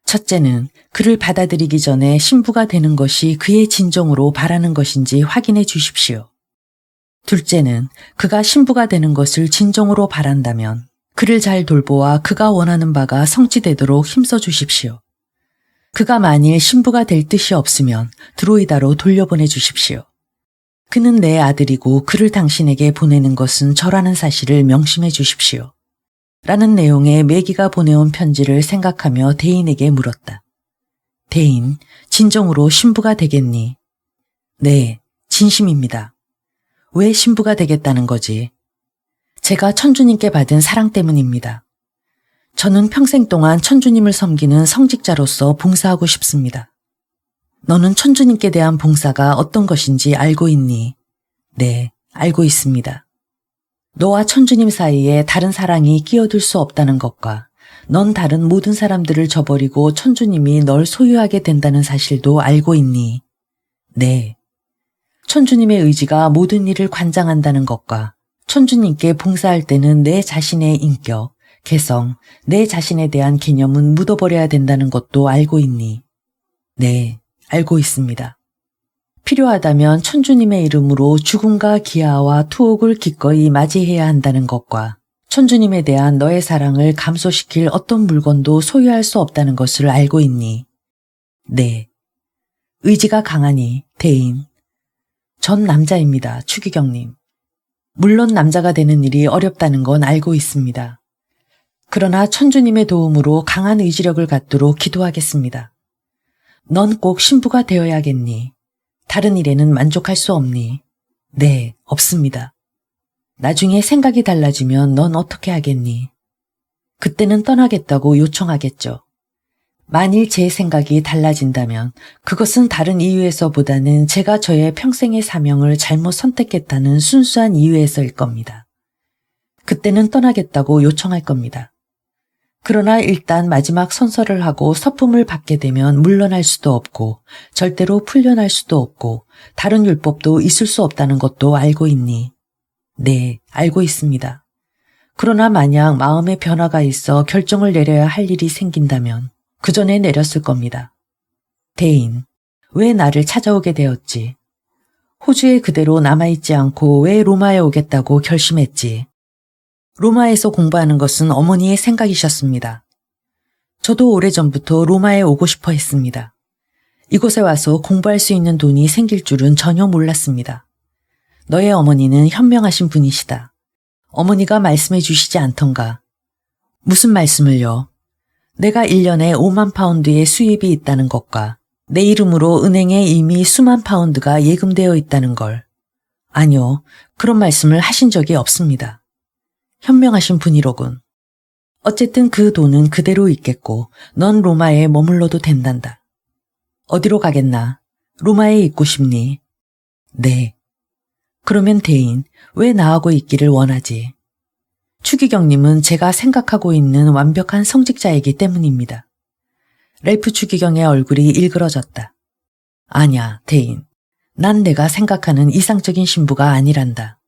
첫째는 그를 받아들이기 전에 신부가 되는 것이 그의 진정으로 바라는 것인지 확인해 주십시오. 둘째는 그가 신부가 되는 것을 진정으로 바란다면 그를 잘 돌보아 그가 원하는 바가 성취되도록 힘써 주십시오. 그가 만일 신부가 될 뜻이 없으면 드로이다로 돌려보내 주십시오. 그는 내 아들이고 그를 당신에게 보내는 것은 저라는 사실을 명심해 주십시오. 라는 내용의 매기가 보내온 편지를 생각하며 대인에게 물었다. 대인, 진정으로 신부가 되겠니? 네, 진심입니다. 왜 신부가 되겠다는 거지? 제가 천주님께 받은 사랑 때문입니다. 저는 평생 동안 천주님을 섬기는 성직자로서 봉사하고 싶습니다. 너는 천주님께 대한 봉사가 어떤 것인지 알고 있니? 네, 알고 있습니다. 너와 천주님 사이에 다른 사랑이 끼어들 수 없다는 것과 넌 다른 모든 사람들을 저버리고 천주님이 널 소유하게 된다는 사실도 알고 있니? 네. 천주님의 의지가 모든 일을 관장한다는 것과 천주님께 봉사할 때는 내 자신의 인격, 개성, 내 자신에 대한 개념은 묻어버려야 된다는 것도 알고 있니? 네, 알고 있습니다. 필요하다면 천주님의 이름으로 죽음과 기아와 투옥을 기꺼이 맞이해야 한다는 것과 천주님에 대한 너의 사랑을 감소시킬 어떤 물건도 소유할 수 없다는 것을 알고 있니? 네. 의지가 강하니, 대인. 전 남자입니다, 추기경님. 물론 남자가 되는 일이 어렵다는 건 알고 있습니다. 그러나 천주님의 도움으로 강한 의지력을 갖도록 기도하겠습니다. 넌 꼭 신부가 되어야겠니? 다른 일에는 만족할 수 없니? 네, 없습니다. 나중에 생각이 달라지면 넌 어떻게 하겠니? 그때는 떠나겠다고 요청하겠죠. 만일 제 생각이 달라진다면 그것은 다른 이유에서보다는 제가 저의 평생의 사명을 잘못 선택했다는 순수한 이유에서일 겁니다. 그때는 떠나겠다고 요청할 겁니다. 그러나 일단 마지막 선서를 하고 서품을 받게 되면 물러날 수도 없고 절대로 풀려날 수도 없고 다른 율법도 있을 수 없다는 것도 알고 있니? 네, 알고 있습니다. 그러나 만약 마음의 변화가 있어 결정을 내려야 할 일이 생긴다면 그 전에 내렸을 겁니다. 대인, 왜 나를 찾아오게 되었지? 호주에 그대로 남아있지 않고 왜 로마에 오겠다고 결심했지? 로마에서 공부하는 것은 어머니의 생각이셨습니다. 저도 오래전부터 로마에 오고 싶어 했습니다. 이곳에 와서 공부할 수 있는 돈이 생길 줄은 전혀 몰랐습니다. 너의 어머니는 현명하신 분이시다. 어머니가 말씀해 주시지 않던가. 무슨 말씀을요? 내가 1년에 5만 파운드의 수입이 있다는 것과 내 이름으로 은행에 이미 수만 파운드가 예금되어 있다는 걸. 아니요, 그런 말씀을 하신 적이 없습니다. 현명하신 분이로군. 어쨌든 그 돈은 그대로 있겠고 넌 로마에 머물러도 된단다. 어디로 가겠나? 로마에 있고 싶니? 네. 그러면 대인, 왜 나하고 있기를 원하지? 추기경님은 제가 생각하고 있는 완벽한 성직자이기 때문입니다. 렐프 추기경의 얼굴이 일그러졌다. 아냐, 대인. 난 내가 생각하는 이상적인 신부가 아니란다.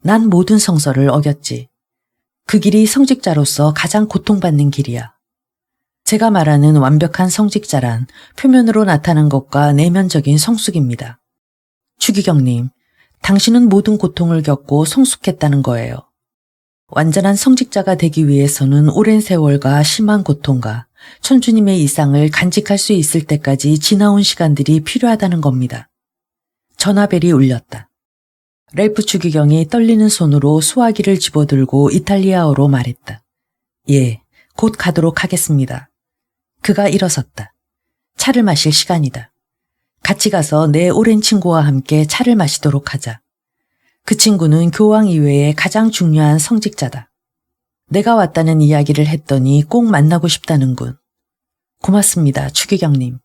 난 모든 성서를 어겼지. 그 길이 성직자로서 가장 고통받는 길이야. 제가 말하는 완벽한 성직자란 표면으로 나타난 것과 내면적인 성숙입니다. 추기경님, 당신은 모든 고통을 겪고 성숙했다는 거예요. 완전한 성직자가 되기 위해서는 오랜 세월과 심한 고통과 천주님의 이상을 간직할 수 있을 때까지 지나온 시간들이 필요하다는 겁니다. 전화벨이 울렸다. 렐프 추기경이 떨리는 손으로 수화기를 집어들고 이탈리아어로 말했다. 예, 곧 가도록 하겠습니다. 그가 일어섰다. 차를 마실 시간이다. 같이 가서 내 오랜 친구와 함께 차를 마시도록 하자. 그 친구는 교황 이외에 가장 중요한 성직자다. 내가 왔다는 이야기를 했더니 꼭 만나고 싶다는군. 고맙습니다, 추기경님.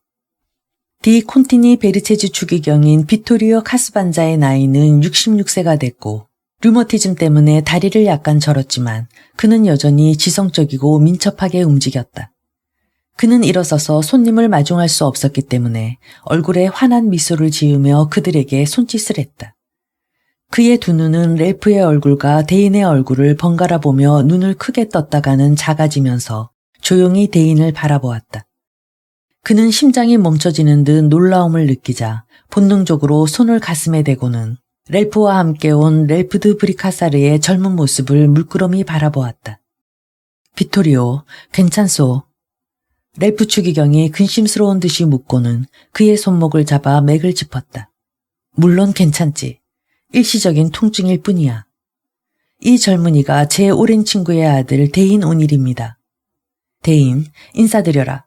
디 콘티니 베르체즈 추기경인 비토리오 카스반자의 나이는 66세가 됐고 류머티즘 때문에 다리를 약간 절었지만 그는 여전히 지성적이고 민첩하게 움직였다. 그는 일어서서 손님을 마중할 수 없었기 때문에 얼굴에 환한 미소를 지으며 그들에게 손짓을 했다. 그의 두 눈은 렐프의 얼굴과 대인의 얼굴을 번갈아 보며 눈을 크게 떴다가는 작아지면서 조용히 대인을 바라보았다. 그는 심장이 멈춰지는 듯 놀라움을 느끼자 본능적으로 손을 가슴에 대고는 렐프와 함께 온 렐프 드 브리카사르의 젊은 모습을 물끄러미 바라보았다. 비토리오, 괜찮소? 렐프 추기경이 근심스러운 듯이 묻고는 그의 손목을 잡아 맥을 짚었다. 물론 괜찮지. 일시적인 통증일 뿐이야. 이 젊은이가 제 오랜 친구의 아들 데인 오닐입니다. 데인, 인사드려라.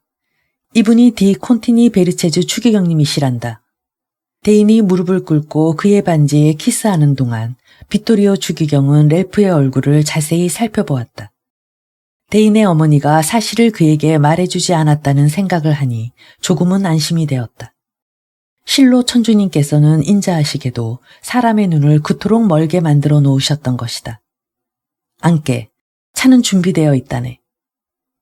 이분이 디 콘티니 베르체즈 추기경님이시란다. 데인이 무릎을 꿇고 그의 반지에 키스하는 동안 빗토리오 추기경은 렐프의 얼굴을 자세히 살펴보았다. 데인의 어머니가 사실을 그에게 말해주지 않았다는 생각을 하니 조금은 안심이 되었다. 실로 천주님께서는 인자하시게도 사람의 눈을 그토록 멀게 만들어 놓으셨던 것이다. 안께, 차는 준비되어 있다네.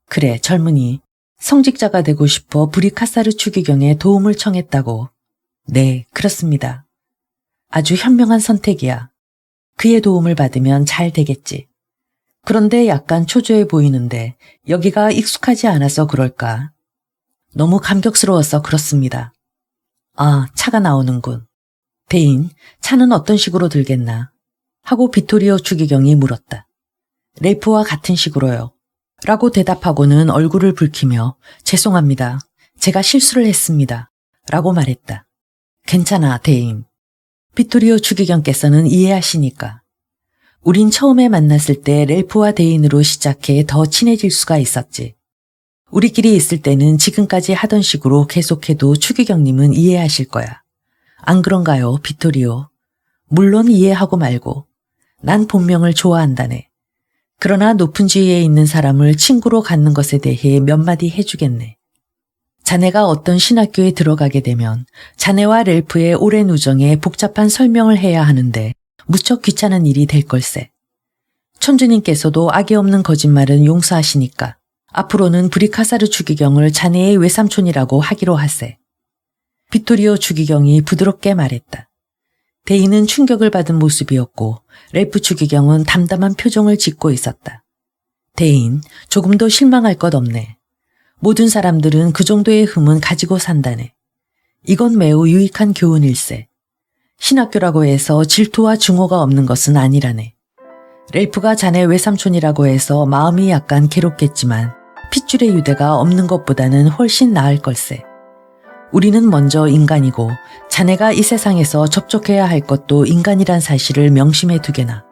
그래, 젊은이. 성직자가 되고 싶어 브리카사르 추기경에 도움을 청했다고. 네, 그렇습니다. 아주 현명한 선택이야. 그의 도움을 받으면 잘 되겠지. 그런데 약간 초조해 보이는데 여기가 익숙하지 않아서 그럴까? 너무 감격스러워서 그렇습니다. 아, 차가 나오는군. 데인, 차는 어떤 식으로 들겠나? 하고 빗토리오 추기경이 물었다. 렐프와 같은 식으로요. 라고 대답하고는 얼굴을 붉히며 죄송합니다. 제가 실수를 했습니다. 라고 말했다. 괜찮아, 데인. 빗토리오 추기경께서는 이해하시니까. 우린 처음에 만났을 때 렐프와 데인으로 시작해 더 친해질 수가 있었지. 우리끼리 있을 때는 지금까지 하던 식으로 계속해도 추기경님은 이해하실 거야. 안 그런가요, 빗토리오? 물론 이해하고 말고. 난 본명을 좋아한다네. 그러나 높은 지위에 있는 사람을 친구로 갖는 것에 대해 몇 마디 해주겠네. 자네가 어떤 신학교에 들어가게 되면 자네와 렐프의 오랜 우정에 복잡한 설명을 해야 하는데 무척 귀찮은 일이 될 걸세. 천주님께서도 악이 없는 거짓말은 용서하시니까 앞으로는 브리카사르 추기경을 자네의 외삼촌이라고 하기로 하세. 빗토리오 추기경이 부드럽게 말했다. 데이는 충격을 받은 모습이었고 렐프 추기경은 담담한 표정을 짓고 있었다. 데인, 조금 더 실망할 것 없네. 모든 사람들은 그 정도의 흠은 가지고 산다네. 이건 매우 유익한 교훈일세. 신학교라고 해서 질투와 증오가 없는 것은 아니라네. 렐프가 자네 외삼촌이라고 해서 마음이 약간 괴롭겠지만 핏줄의 유대가 없는 것보다는 훨씬 나을 걸세. 우리는 먼저 인간이고 자네가 이 세상에서 접촉해야 할 것도 인간이란 사실을 명심해 두게나.